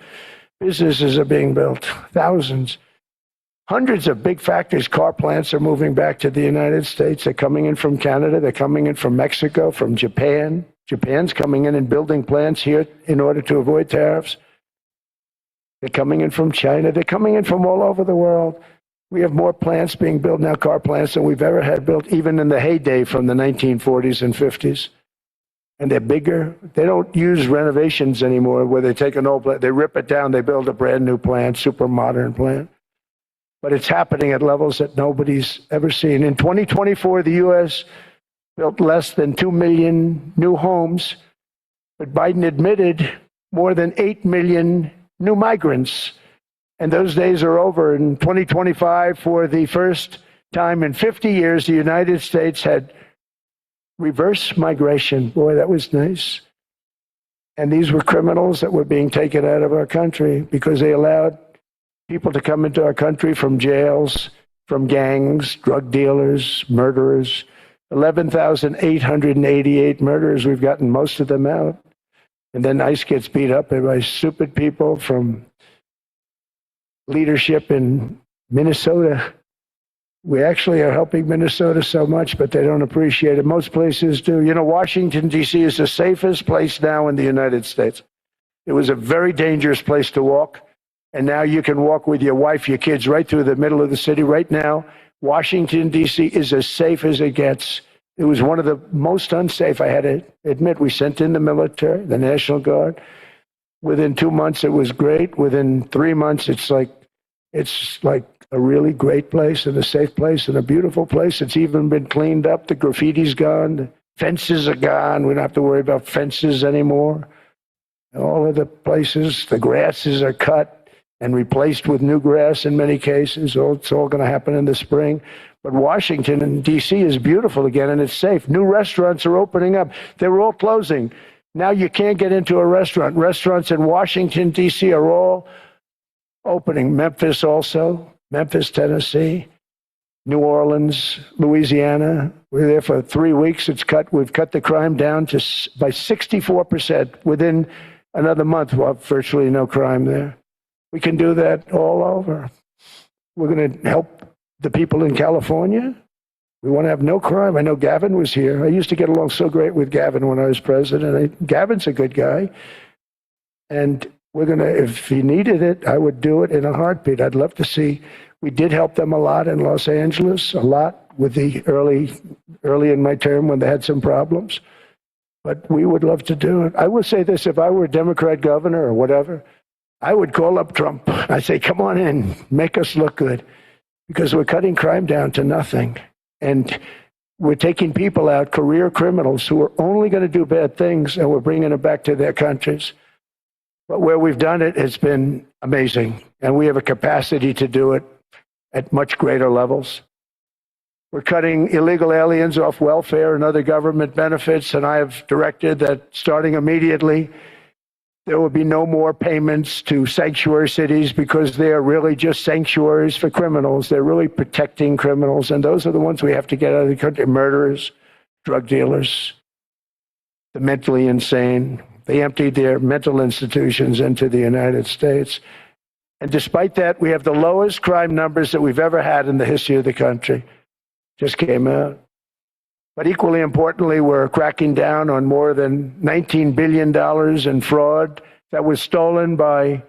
businesses are being built, thousands. Hundreds of big factories, car plants are moving back to the United States. They're coming in from Canada, they're coming in from Mexico, from Japan. Japan's coming in and building plants here in order to avoid tariffs. They're coming in from China, they're coming in from all over the world. We have more plants being built now, car plants, than we've ever had built, even in the heyday from the 1940s and 50s. And they're bigger. They don't use renovations anymore where they take an old plant, they rip it down, they build a brand new plant, super modern plant. But it's happening at levels that nobody's ever seen. In 2024, the U.S. built less than 2 million new homes, but Biden admitted more than 8 million new migrants. And those days are over. In 2025, for the first time in 50 years, the United States had reverse migration. Boy, that was nice. And these were criminals that were being taken out of our country because they allowed people to come into our country from jails, from gangs, drug dealers, murderers. 11,888 murderers. We've gotten most of them out. And then ICE gets beat up by stupid people from leadership in Minnesota. We actually are helping Minnesota so much, but they don't appreciate it. Most places do. You know, Washington, D.C. is the safest place now in the United States. It was a very dangerous place to walk, and now you can walk with your wife, your kids, right through the middle of the city. Right now, Washington, D.C. is as safe as it gets. It was one of the most unsafe. I had to admit, we sent in the military, the National Guard. Within 2 months, it was great. Within 3 months, it's like a really great place and a safe place and a beautiful place. It's even been cleaned up. The graffiti's gone. The fences are gone. We don't have to worry about fences anymore. All of the places, the grasses are cut and replaced with new grass in many cases. It's all going to happen in the spring. But Washington and D.C. is beautiful again, and it's safe. New restaurants are opening up. They were all closing. Now you can't get into a restaurant. Restaurants in Washington, D.C. are all opening. Memphis also, Memphis, Tennessee, New Orleans, Louisiana. We're there for 3 weeks. We've cut the crime down by 64%. Within another month, we'll have virtually no crime there. We can do that all over. We're going to help the people in California. We want to have no crime. I know Gavin was here. I used to get along so great with Gavin when I was president. Gavin's a good guy. And we're going to, if he needed it, I would do it in a heartbeat. I'd love to see. We did help them a lot in Los Angeles, a lot with the early in my term when they had some problems. But we would love to do it. I will say this, if I were a Democrat governor or whatever, I would call up Trump. I'd say, come on in, make us look good. Because we're cutting crime down to nothing. And we're taking people out, career criminals who are only going to do bad things, and we're bringing them back to their countries. But where we've done it has been amazing. And we have a capacity to do it at much greater levels. We're cutting illegal aliens off welfare and other government benefits. And I have directed that starting immediately, there will be no more payments to sanctuary cities because they are really just sanctuaries for criminals. They're really protecting criminals. And those are the ones we have to get out of the country. Murderers, drug dealers, the mentally insane. They emptied their mental institutions into the United States. And despite that, we have the lowest crime numbers that we've ever had in the history of the country. Just came out. But equally importantly, we're cracking down on more than $19 billion in fraud that was stolen by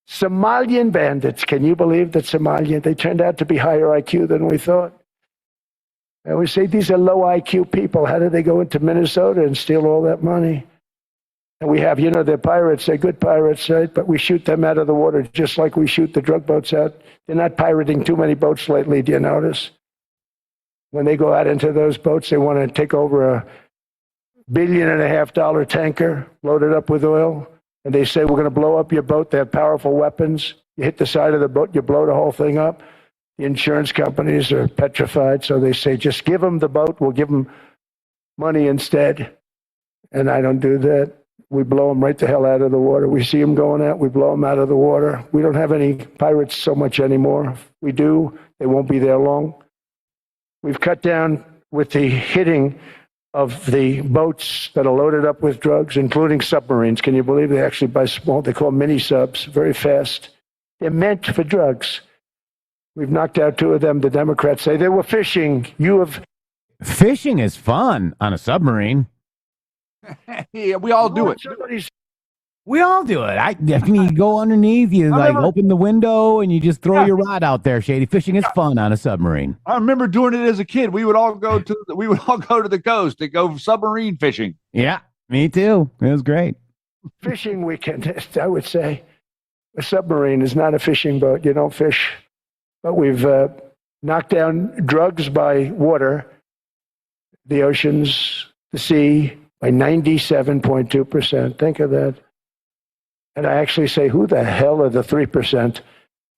Somalian bandits. Can you believe that Somalian? They turned out to be higher IQ than we thought. I always say these are low IQ people. How did they go into Minnesota and steal all that money? And we have, they're pirates. They're good pirates, right? But we shoot them out of the water just like we shoot the drug boats out. They're not pirating too many boats lately, do you notice? When they go out into those boats, they want to take over $1.5 billion tanker loaded up with oil. And they say, we're going to blow up your boat. They have powerful weapons. You hit the side of the boat, you blow the whole thing up. The insurance companies are petrified. So they say, just give them the boat. We'll give them money instead. And I don't do that. We blow them right the hell out of the water. We see them going out. We blow them out of the water. We don't have any pirates so much anymore. If we do, they won't be there long. We've cut down with the hitting of the boats that are loaded up with drugs, including submarines. Can you believe they actually buy small, they call mini subs, very fast. They're meant for drugs. We've knocked out 2 of them. The Democrats say they were fishing. Fishing is fun on a submarine. Yeah, we all do it. We all do it. I mean, you go underneath, you open the window, and you just throw your rod out there, Shady. Fishing is fun on a submarine. I remember doing it as a kid. We would all go to the coast to go submarine fishing. Yeah, me too. It was great. Fishing weekend, I would say. A submarine is not a fishing boat. You don't fish. But we've knocked down drugs by water, the oceans, the sea, by 97.2%. Think of that. And I actually say, who the hell are the 3%?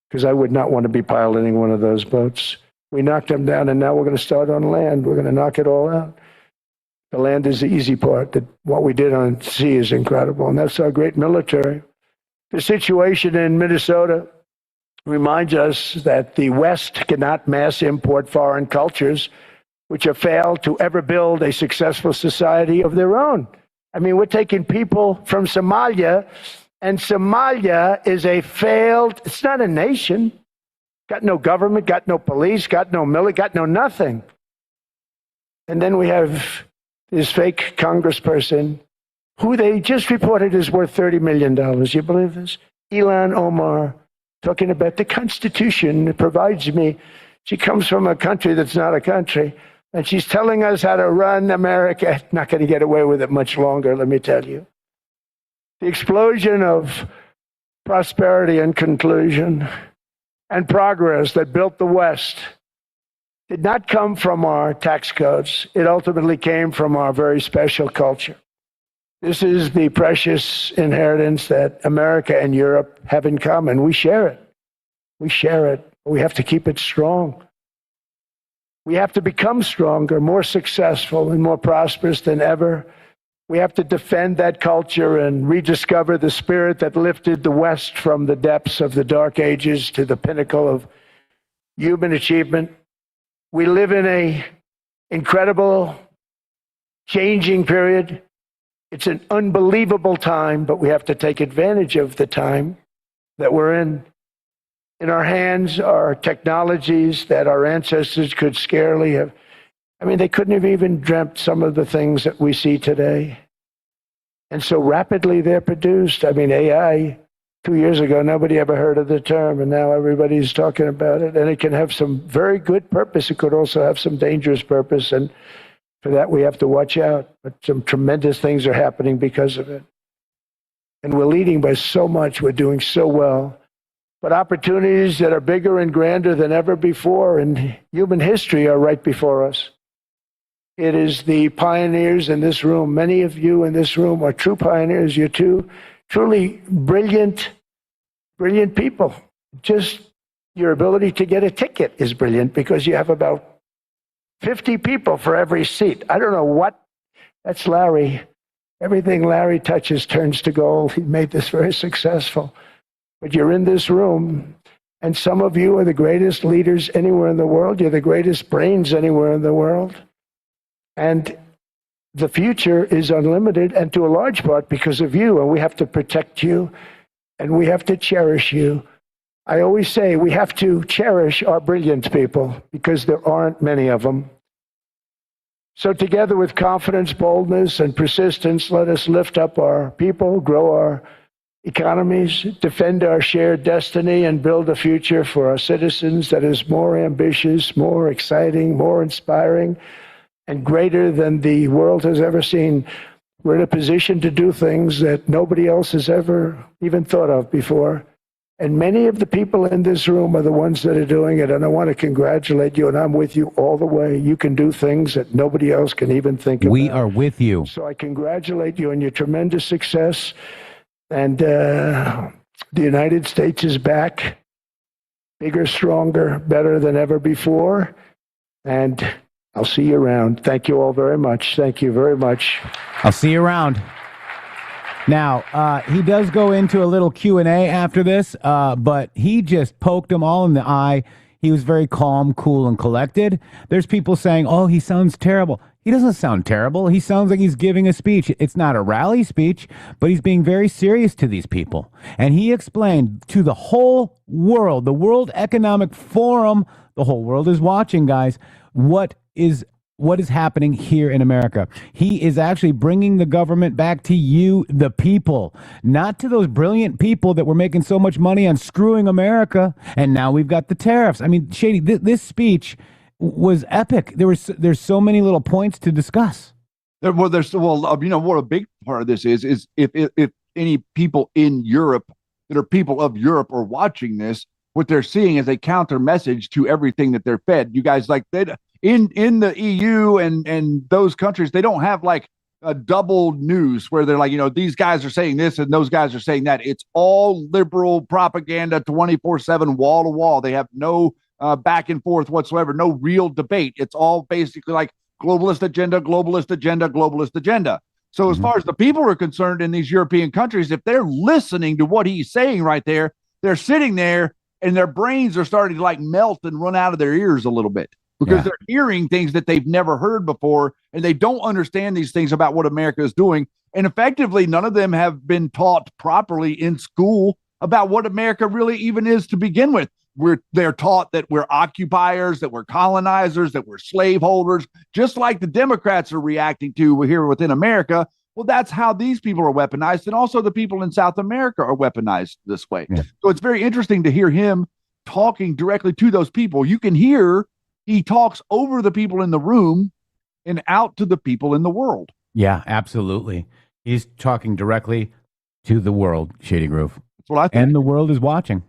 Because I would not want to be piloting one of those boats. We knocked them down, and now we're going to start on land. We're going to knock it all out. The land is the easy part. What we did on sea is incredible, and that's our great military. The situation in Minnesota reminds us that the West cannot mass import foreign cultures, which have failed to ever build a successful society of their own. I mean, we're taking people from Somalia, and Somalia is it's not a nation. Got no government, got no police, got no military, got no nothing. And then we have this fake congressperson who they just reported is worth $30 million. You believe this? Ilhan Omar, talking about the Constitution provides me. She comes from a country that's not a country, and she's telling us how to run America. Not going to get away with it much longer, let me tell you. The explosion of prosperity and conclusion and progress that built the West did not come from our tax codes. It ultimately came from our very special culture. This is the precious inheritance that America and Europe have in common. We share it. We share it. We have to keep it strong. We have to become stronger, more successful, and more prosperous than ever. We have to defend that culture and rediscover the spirit that lifted the West from the depths of the Dark Ages to the pinnacle of human achievement. We live in an incredible, changing period. It's an unbelievable time, but we have to take advantage of the time that we're in. In our hands are technologies that our ancestors could scarcely have. I mean, they couldn't have even dreamt some of the things that we see today. And so rapidly they're produced. I mean, AI, 2 years ago, nobody ever heard of the term, and now everybody's talking about it. And it can have some very good purpose. It could also have some dangerous purpose. And for that, we have to watch out. But some tremendous things are happening because of it. And we're leading by so much. We're doing so well. But opportunities that are bigger and grander than ever before in human history are right before us. It is the pioneers in this room. Many of you in this room are true pioneers. You're truly brilliant people. Just your ability to get a ticket is brilliant because you have about 50 people for every seat. I don't know what. That's Larry. Everything Larry touches turns to gold. He made this very successful. But you're in this room, and some of you are the greatest leaders anywhere in the world. You're the greatest brains anywhere in the world. And the future is unlimited, and to a large part because of you, and we have to protect you, and we have to cherish you. I always say we have to cherish our brilliant people because there aren't many of them. So together with confidence, boldness, and persistence, let us lift up our people, grow our economies, defend our shared destiny, and build a future for our citizens that is more ambitious, more exciting, more inspiring, and greater than the world has ever seen. We're in a position to do things that nobody else has ever even thought of before. And many of the people in this room are the ones that are doing it. And I want to congratulate you, and I'm with you all the way. You can do things that nobody else can even think of. We are with you. So I congratulate you on your tremendous success. And the United States is back, bigger, stronger, better than ever before. And I'll see you around. Thank you all very much. Thank you very much. I'll see you around. Now, he does go into a little Q&A after this, but he just poked them all in the eye. He was very calm, cool, and collected. There's people saying, oh, he sounds terrible. He doesn't sound terrible. He sounds like he's giving a speech. It's not a rally speech, but he's being very serious to these people. And he explained to the whole world, the World Economic Forum, the whole world is watching, guys, what is happening here in America. He is actually bringing the government back to you, the people, not to those brilliant people that were making so much money on screwing America. And now we've got the tariffs. I mean, Shady, this speech was epic. There's so many little points to discuss. You know what a big part of this is if any people in Europe that are people of Europe are watching this, what they're seeing is a counter message to everything that they're fed. You guys, like, in the EU and those countries, they don't have like a double news where they're like, you know, these guys are saying this and those guys are saying that. It's all liberal propaganda 24/7, wall to wall. They have no back and forth whatsoever, no real debate. It's all basically like globalist agenda, globalist agenda, globalist agenda. So as far as the people are concerned in these European countries, if they're listening to what he's saying right there, they're sitting there and their brains are starting to like melt and run out of their ears a little bit, because they're hearing things that they've never heard before, and they don't understand these things about what America is doing. And effectively, none of them have been taught properly in school about what America really even is to begin with. They're taught that we're occupiers, that we're colonizers, that we're slaveholders, just like the Democrats are reacting to here within America. Well, that's how these people are weaponized, and also the people in South America are weaponized this way. Yeah. So it's very interesting to hear him talking directly to those people. You can hear he talks over the people in the room and out to the people in the world. Yeah, absolutely. He's talking directly to the world, Shady Groove. That's what I think. And the world is watching.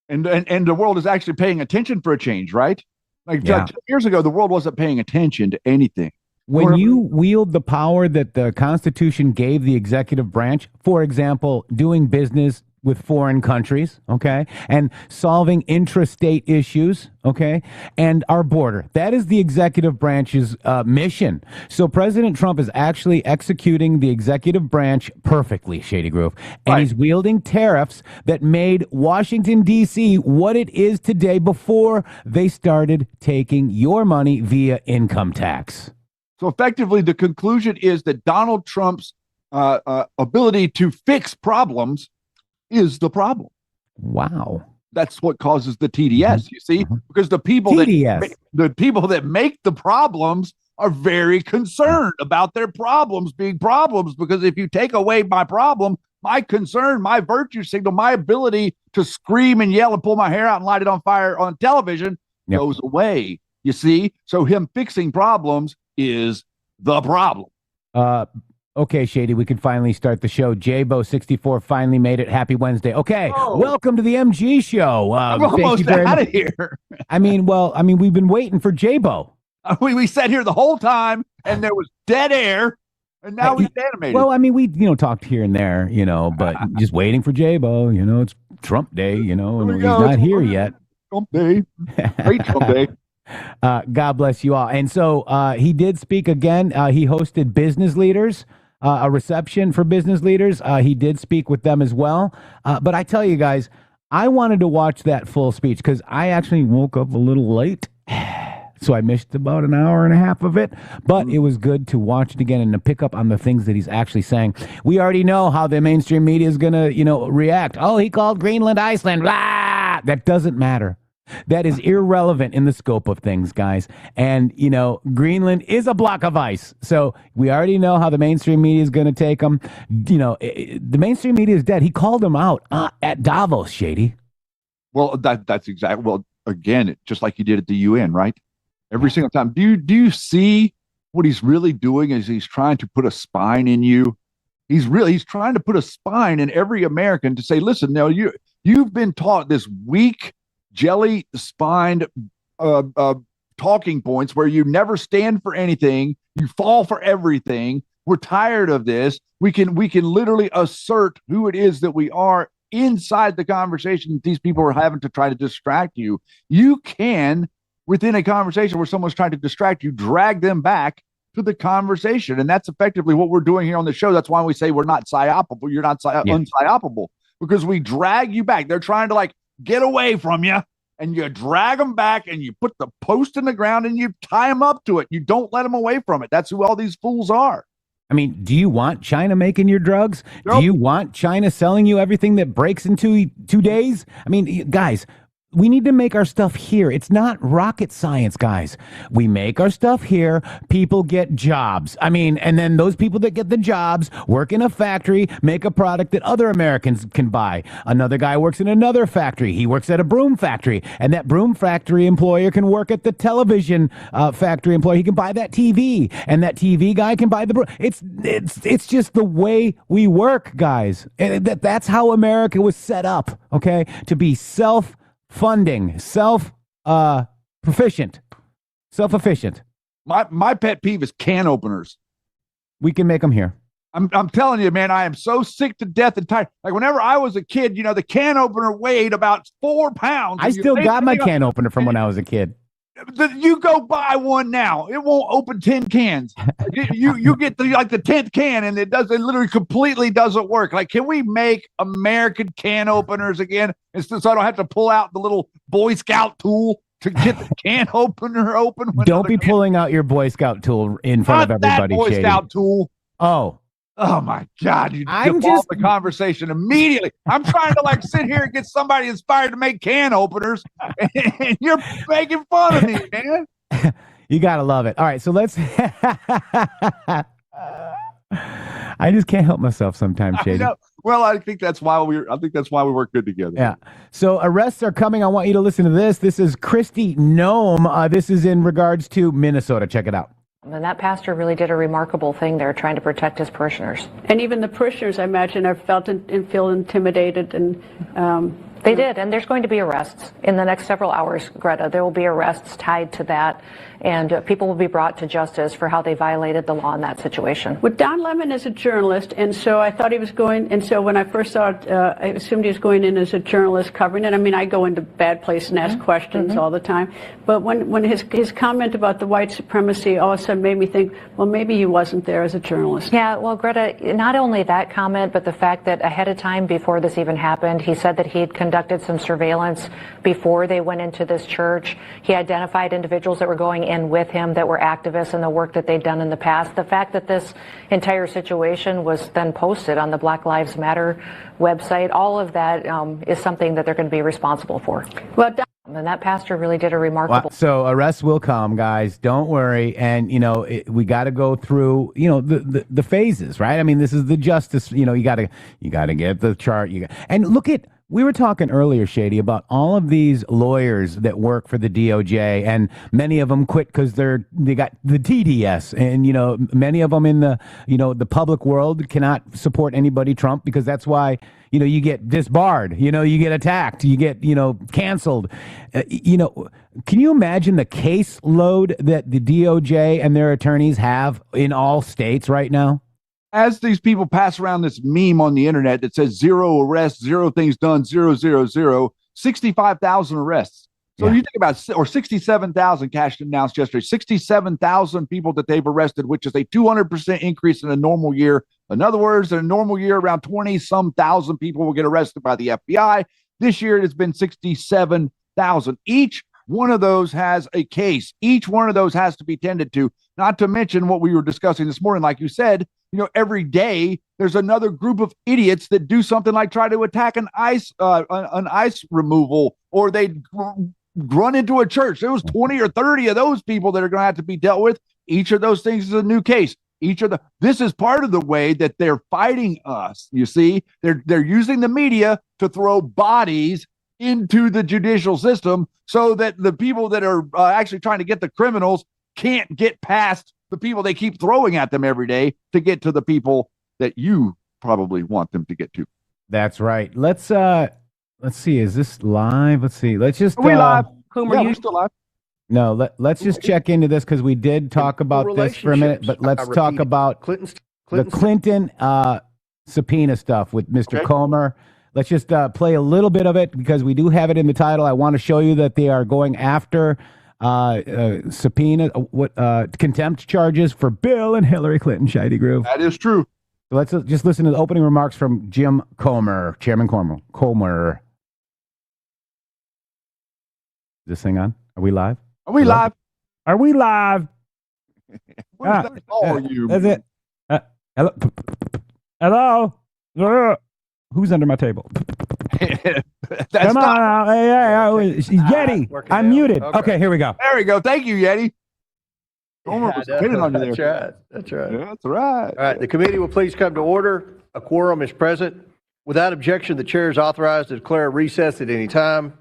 And the world is actually paying attention for a change, right? Like 2 years ago, the world wasn't paying attention to anything. When you wield the power that the Constitution gave the executive branch, for example, doing business with foreign countries, okay, and solving intrastate issues, okay, and our border. That is the executive branch's mission. So President Trump is actually executing the executive branch perfectly, Shady Groove, and he's wielding tariffs that made Washington, D.C. what it is today before they started taking your money via income tax. So effectively, the conclusion is that Donald Trump's ability to fix problems is the problem. Wow. That's what causes the TDS, you see, because the people that make the problems are very concerned about their problems being problems, because if you take away my problem, my concern, my virtue signal, my ability to scream and yell and pull my hair out and light it on fire on television goes away, you see. So him fixing problems is the problem. Okay, Shady, we can finally start the show. Jabo64 finally made it. Happy Wednesday. Okay, welcome to the MG show. I'm almost out of here. I mean, we've been waiting for Jabo. We sat here the whole time, and there was dead air, and now he's animated. Well, I mean, we talked here and there, but just waiting for Jabo. It's Trump Day, and he's not here yet. Trump Day. Great Trump Day. God bless you all. And so he did speak again. He hosted business leaders. A reception for business leaders. He did speak with them as well. But I tell you guys, I wanted to watch that full speech because I actually woke up a little late. So I missed about an hour and a half of it. But it was good to watch it again and to pick up on the things that he's actually saying. We already know how the mainstream media is going to, react. Oh, he called Greenland Iceland. Blah! That doesn't matter. That is irrelevant in the scope of things, guys. And, Greenland is a block of ice. So we already know how the mainstream media is going to take them. The mainstream media is dead. He called them out at Davos, Shady. Well, that's exactly. Well, again, just like he did at the UN, right? Every single time. Do you see what he's really doing? Is he's trying to put a spine in you? He's trying to put a spine in every American to say, listen, now you've been taught this weak, jelly spined talking points where you never stand for anything, you fall for everything. We're tired of this. We can literally assert who it is that we are inside the conversation that these people are having to try to distract you. You can, within a conversation where someone's trying to distract you, drag them back to the conversation. And that's effectively what we're doing here on the show. That's why we say we're not psyopable. You're not unpsyopable, because we drag you back. They're trying to get away from you, and you drag them back, and you put the post in the ground, and you tie them up to it. You don't let them away from it. That's who all these fools are. I mean, do you want China making your drugs? Nope. Do you want China selling you everything that breaks in 2 days? I mean, guys, we need to make our stuff here. It's not rocket science, guys. We make our stuff here. People get jobs. I mean, and then those people that get the jobs work in a factory, make a product that other Americans can buy. Another guy works in another factory. He works at a broom factory, and that broom factory employer can work at the television factory employer. He can buy that TV, and that TV guy can buy the broom. It's just the way we work, guys. And that's how America was set up, okay? To be self-funding, self-efficient. My pet peeve is can openers. We can make them here. I'm telling you, man, I am so sick to death and tired. Like whenever I was a kid, the can opener weighed about 4 pounds. I still got my can opener from when I was a kid. You go buy one now, it won't open 10 cans. You get the 10th can, and it literally completely doesn't work. Like, can we make American can openers again, so I don't have to pull out the little Boy Scout tool to get the can opener open? Don't be pulling out your Boy Scout tool in front of everybody. That Boy Shady. Scout tool. Oh my God! You devolve the conversation immediately. I'm trying to sit here and get somebody inspired to make can openers, and you're making fun of me, man. You gotta love it. All right, so let's. I just can't help myself sometimes, Shady. Well, I think that's why we work good together. Yeah. So arrests are coming. I want you to listen to this. This is Kristi Noem. This is in regards to Minnesota. Check it out. And that pastor really did a remarkable thing there, trying to protect his parishioners. And even the parishioners, I imagine, have felt and feel intimidated. And they did. And there's going to be arrests in the next several hours, Greta. There will be arrests tied to that. And people will be brought to justice for how they violated the law in that situation. Well, Don Lemon is a journalist, and so I thought he was going, and so when I first saw it, I assumed he was going in as a journalist covering it. I mean, I go into bad places and ask questions all the time. But when his comment about the white supremacy all of a sudden made me think, well, maybe he wasn't there as a journalist. Yeah, well, Greta, not only that comment, but the fact that ahead of time, before this even happened, he said that he'd conducted some surveillance before they went into this church. He identified individuals that were going in with him that were activists in the work that they'd done in the past. The fact that this entire situation was then posted on the Black Lives Matter website, all of that is something that they're going to be responsible for. Well, and that pastor really did a remarkable. So arrests will come, guys. Don't worry. And we got to go through the phases, right? I mean, this is the justice. You got to get the chart. And look at. We were talking earlier, Shady, about all of these lawyers that work for the DOJ, and many of them quit because they got the TDS, and many of them in the public world cannot support anybody Trump, because that's why you get disbarred, you get attacked, you get canceled. Can you imagine the caseload that the DOJ and their attorneys have in all states right now? As these people pass around this meme on the internet that says 0 arrests, 0 things done, 0, 0, 0, 65,000 arrests. So you think about, or 67,000 Cash announced yesterday, 67,000 people that they've arrested, which is a 200% increase in a normal year. In other words, in a normal year, around 20-some thousand people will get arrested by the FBI. This year, it's been 67,000. Each one of those has a case. Each one of those has to be tended to, not to mention what we were discussing this morning. Like you said, every day there's another group of idiots that do something like try to attack an ice removal, or they run into a church. There was 20 or 30 of those people that are going to have to be dealt with. Each of those things is a new case. This is part of the way that they're fighting us. You see, they're using the media to throw bodies into the judicial system so that the people that are actually trying to get the criminals can't get past the people they keep throwing at them every day to get to the people that you probably want them to get to. That's right. Let's see. Is this live? Let's see. Let's just. Are we live? Comer, Yeah, you we're still live. No, let's just check into this because we did talk about this for a minute, but let's talk about the Clinton subpoena stuff with Mr. Comer. Let's just play a little bit of it because we do have it in the title. I want to show you that they are going after subpoena, contempt charges for Bill and Hillary Clinton, Shady Groove. That is true. So let's just listen to the opening remarks from Jim Comer, Chairman Comer. Is this thing on? Are we live? Are we live? Are we live? Where's that call you? That's it. Hello? Hello? Who's under my table? Come on now. Hey, Yeti. I'm muted. Okay, here we go. There we go. Thank you, Yeti. Homer was hitting on you there. That's right. Yeah, that's right. All right. The committee will please come to order. A quorum is present. Without objection, the chair is authorized to declare a recess at any time.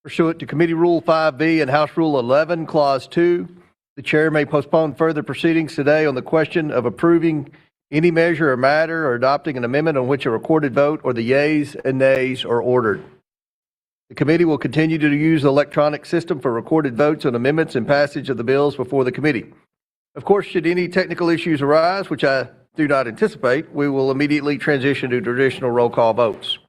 Pursuant to Committee Rule 5B and House Rule 11, Clause 2, the chair may postpone further proceedings today on the question of approving any measure or matter or adopting an amendment on which a recorded vote or the yeas and nays are ordered. The committee will continue to use the electronic system for recorded votes on amendments and passage of the bills before the committee. Of course, should any technical issues arise, which I do not anticipate, we will immediately transition to traditional roll call votes.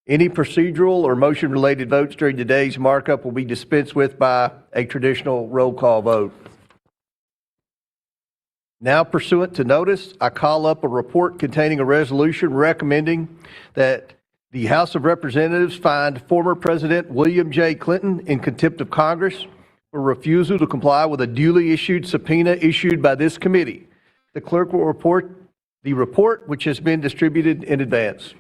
Any procedural or motion-related votes during today's markup will be dispensed with by a traditional roll call vote. Now, pursuant to notice, I call up a report containing a resolution recommending that the House of Representatives find former President William J. Clinton in contempt of Congress for refusal to comply with a duly issued subpoena issued by this committee. The clerk will report the report, which has been distributed in advance.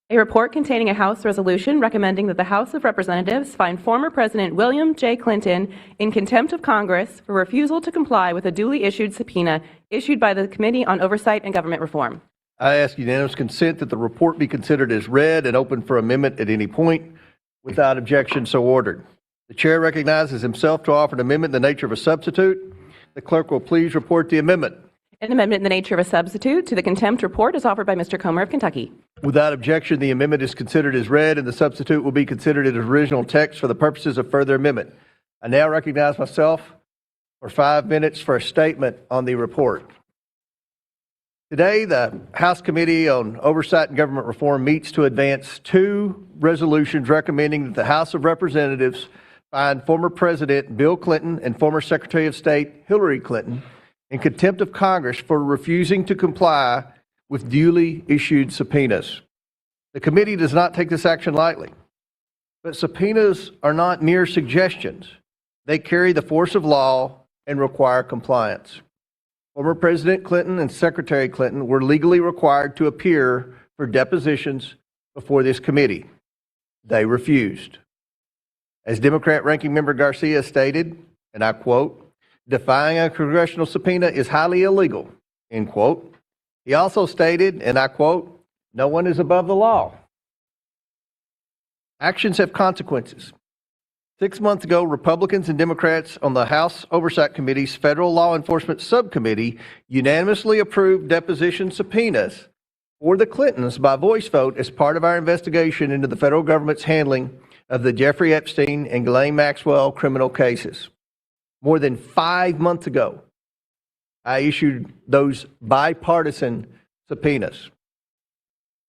A report containing a House resolution recommending that the House of Representatives find former President William J. Clinton in contempt of Congress for refusal to comply with a duly issued subpoena issued by the Committee on Oversight and Government Reform. I ask unanimous consent that the report be considered as read and open for amendment at any point. Without objection, so ordered. The chair recognizes himself to offer an amendment in the nature of a substitute. The clerk will please report the amendment. An amendment in the nature of a substitute to the contempt report is offered by Mr. Comer of Kentucky. Without objection, the amendment is considered as read, and the substitute will be considered in its original text for the purposes of further amendment. I now recognize myself for 5 minutes for a statement on the report. Today, the House Committee on Oversight and Government Reform meets to advance 2 resolutions recommending that the House of Representatives find former President Bill Clinton and former Secretary of State Hillary Clinton in contempt of Congress for refusing to comply with duly issued subpoenas. The committee does not take this action lightly, but subpoenas are not mere suggestions. They carry the force of law and require compliance. Former President Clinton and Secretary Clinton were legally required to appear for depositions before this committee. They refused. As Democrat Ranking Member Garcia stated, and I quote, "Defying a congressional subpoena is highly illegal," end quote. He also stated, and I quote, "No one is above the law." Actions have consequences. 6 months ago, Republicans and Democrats on the House Oversight Committee's Federal Law Enforcement Subcommittee unanimously approved deposition subpoenas for the Clintons by voice vote as part of our investigation into the federal government's handling of the Jeffrey Epstein and Ghislaine Maxwell criminal cases. More than 5 months ago, I issued those bipartisan subpoenas.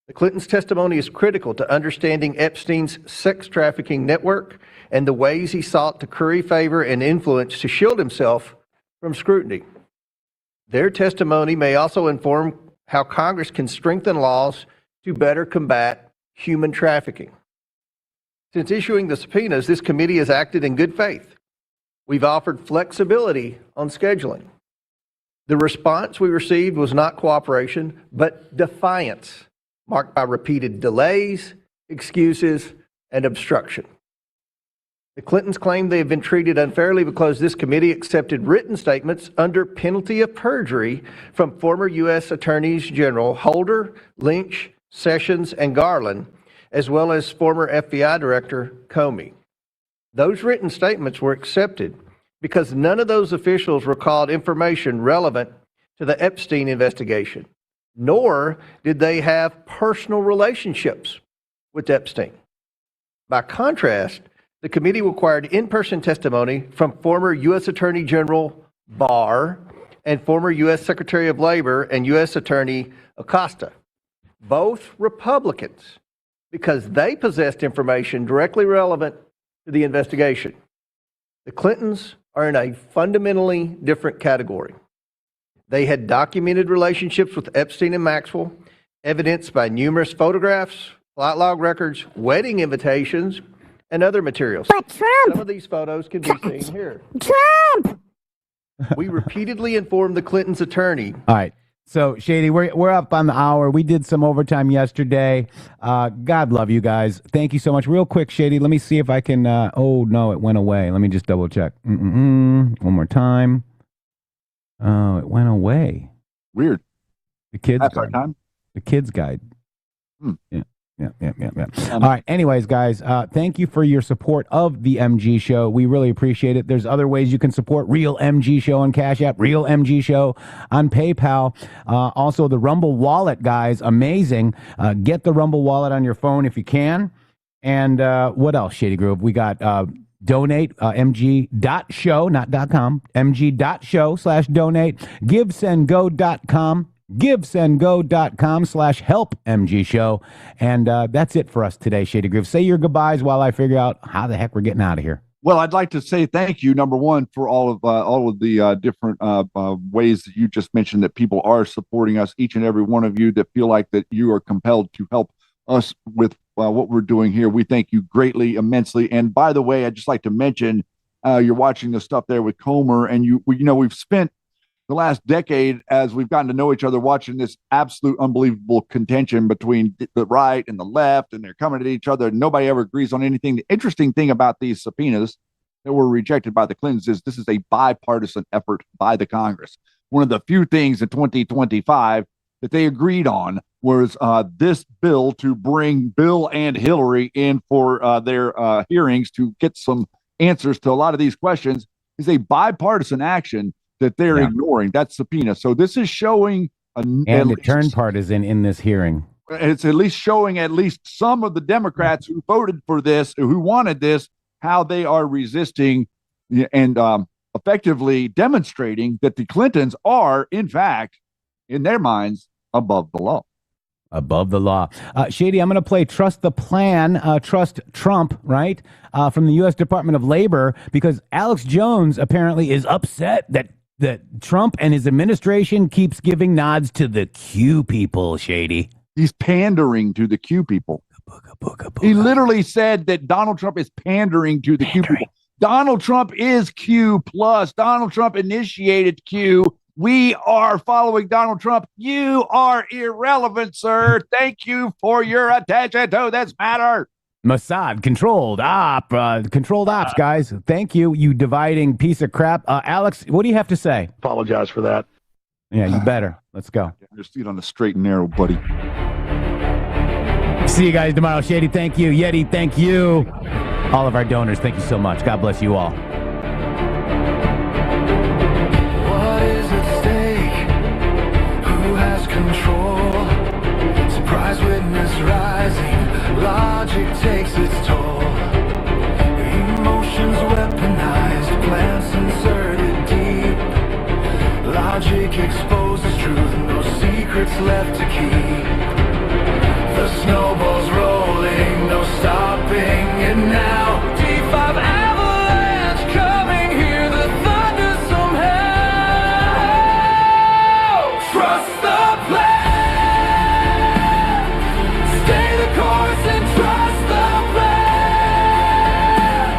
The Clintons' testimony is critical to understanding Epstein's sex trafficking network and the ways he sought to curry favor and influence to shield himself from scrutiny. Their testimony may also inform how Congress can strengthen laws to better combat human trafficking. Since issuing the subpoenas, this committee has acted in good faith. We've offered flexibility on scheduling. The response we received was not cooperation, but defiance, marked by repeated delays, excuses, and obstruction. The Clintons claim they have been treated unfairly because this committee accepted written statements under penalty of perjury from former U.S. Attorneys General Holder, Lynch, Sessions, and Garland, as well as former FBI Director Comey. Those written statements were accepted because none of those officials recalled information relevant to the Epstein investigation, nor did they have personal relationships with Epstein. By contrast, the committee required in-person testimony from former U.S. Attorney General Barr and former U.S. Secretary of Labor and U.S. Attorney Acosta, both Republicans, because they possessed information directly relevant to the investigation. The Clintons are in a fundamentally different category. They had documented relationships with Epstein and Maxwell, evidenced by numerous photographs, flight log records, wedding invitations, and other materials. But Trump! Some of these photos can be seen here. Trump! We repeatedly informed the Clintons' attorney. All right. So, Shady, we're up on the hour. We did some overtime yesterday. God love you guys. Thank you so much. Real quick, Shady, let me see if I can. Oh, no, it went away. Let me just double check. One more time. Oh, it went away. Weird. The kids' That's our guide. time. The kids' guide. Yeah. Um, All right. Anyways, guys, thank you for your support of the MG Show. We really appreciate it. There's other ways you can support Real MG Show on Cash App, Real MG Show on PayPal. Also, the Rumble Wallet, guys, amazing. Get the Rumble Wallet on your phone if you can. And what else, Shady Grove? We got donate, mg.show, not .com, mg.show/donate, givesendgo.com. givesendgo.com/help-mg-show. And that's it for us today, Shady Groove. Say your goodbyes while I figure out how the heck we're getting out of here. Well, I'd like to say thank you, number one, for all of the different ways that you just mentioned that people are supporting us, each and every one of you that feel like that you are compelled to help us with what we're doing here. We thank you greatly, immensely. And by the way, I'd just like to mention, you're watching the stuff there with Comer, and we've spent the last decade, as we've gotten to know each other, watching this absolute unbelievable contention between the right and the left, and they're coming at each other, and nobody ever agrees on anything. The interesting thing about these subpoenas that were rejected by the Clintons is this is a bipartisan effort by the Congress. One of the few things in 2025 that they agreed on was this bill to bring Bill and Hillary in for their hearings to get some answers to a lot of these questions is a bipartisan action that they're ignoring. That subpoena. So this is showing and the turn partisan in this hearing. It's at least showing at least some of the Democrats who voted for this, who wanted this, how they are resisting and effectively demonstrating that the Clintons are, in fact, in their minds, above the law. Above the law. Shady, I'm going to play Trust the Plan, Trust Trump, right? From the U.S. Department of Labor, because Alex Jones apparently is upset that Trump and his administration keeps giving nods to the Q people, Shady. He's pandering to the Q people. He literally said that Donald Trump is pandering to the Q people. Donald Trump is Q plus. Donald Trump initiated Q. We are following Donald Trump. You are irrelevant, sir. Thank you for your attention to this matter. Mossad, controlled ops, guys. Thank you, you dividing piece of crap. Alex, what do you have to say? Apologize for that. Yeah, you better. Let's go. Your seat on the straight and narrow, buddy. See you guys tomorrow. Shady, thank you. Yeti, thank you. All of our donors, thank you so much. God bless you all. What is at stake? Who has control? Surprise witness rising. Logic takes its toll. Emotions weaponized, plans inserted deep. Logic exposes truth, no secrets left to keep. The snowball's rolling, no stopping it now. D5 avalanche coming, hear the thunder somehow. Trust the plan. Stay the course and trust the plan.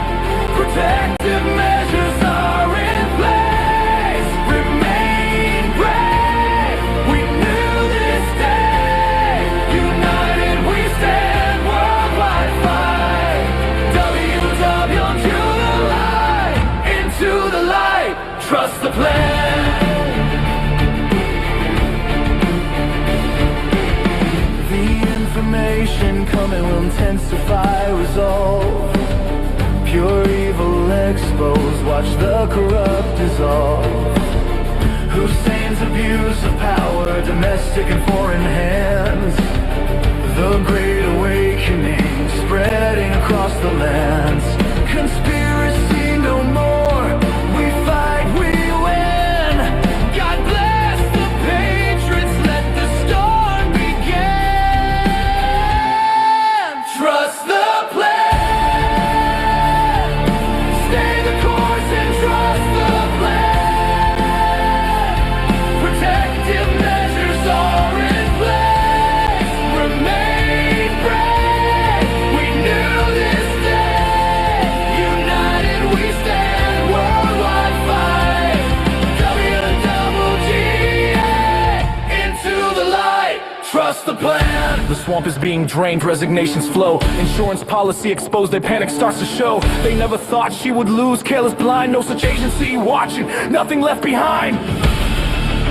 Protective measures are in place. Remain brave. We knew this day. United we stand. intensify resolve. Pure evil exposed, watch the corrupt dissolve. Hussein's abuse of power, domestic and foreign hands. The Great Awakening spreading across the lands. Conspiracy no more, we fight, we win. God bless the patriots, let the storm begin. Trust the plan, stay the course and trust the plan. Protective measures are in place, remain brave. We knew this day, united we stand, worldwide fight. WWGA, into the light, trust the plan. The swamp is being drained, resignations flow. Insurance policy exposed, their panic starts to show. They never thought she would lose, careless blind, no such agency watching, nothing left behind.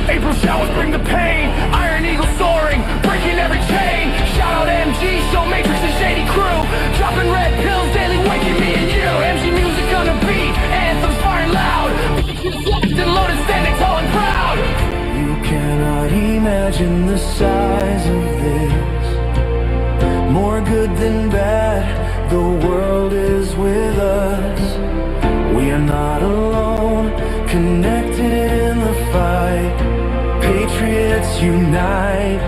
April showers bring the pain, Iron Eagle soaring, breaking every chain. Shout out MG, show Matrix and Shady Crew, dropping red pills daily, waking me and you. MG music on the beat, anthems firing loud, locked and loaded, standing tall and proud. You cannot imagine the size of this. More good than bad, the world is with us. We are not alone, connected in the fight. Patriots unite,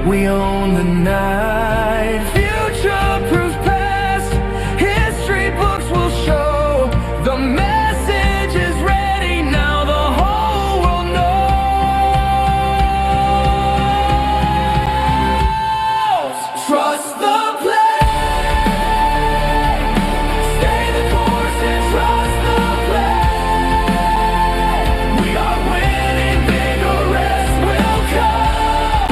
we own the night. Future proofs past, history books will show. The message is ready now, the whole world knows. Trust the plan, stay the course and trust the plan. We are winning, big arrests will come.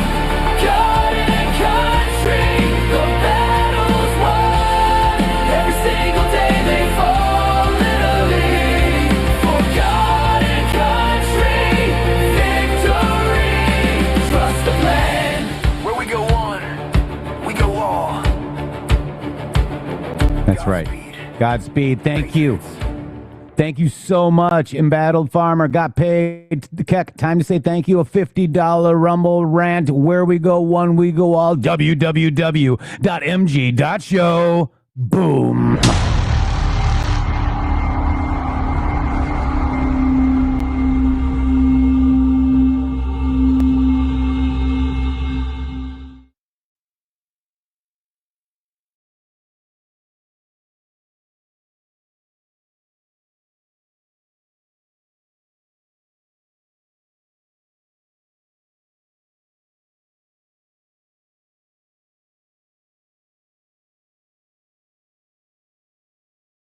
God and country, the battle's won. Every single day they fall literally. For God and country, victory. Trust the plan. Where we go one, we go all. That's right. Godspeed. Thank you. Thank you so much. Embattled Farmer got paid. Time to say thank you. A $50 Rumble rant. Where we go one, we go all. www.mg.show. Boom.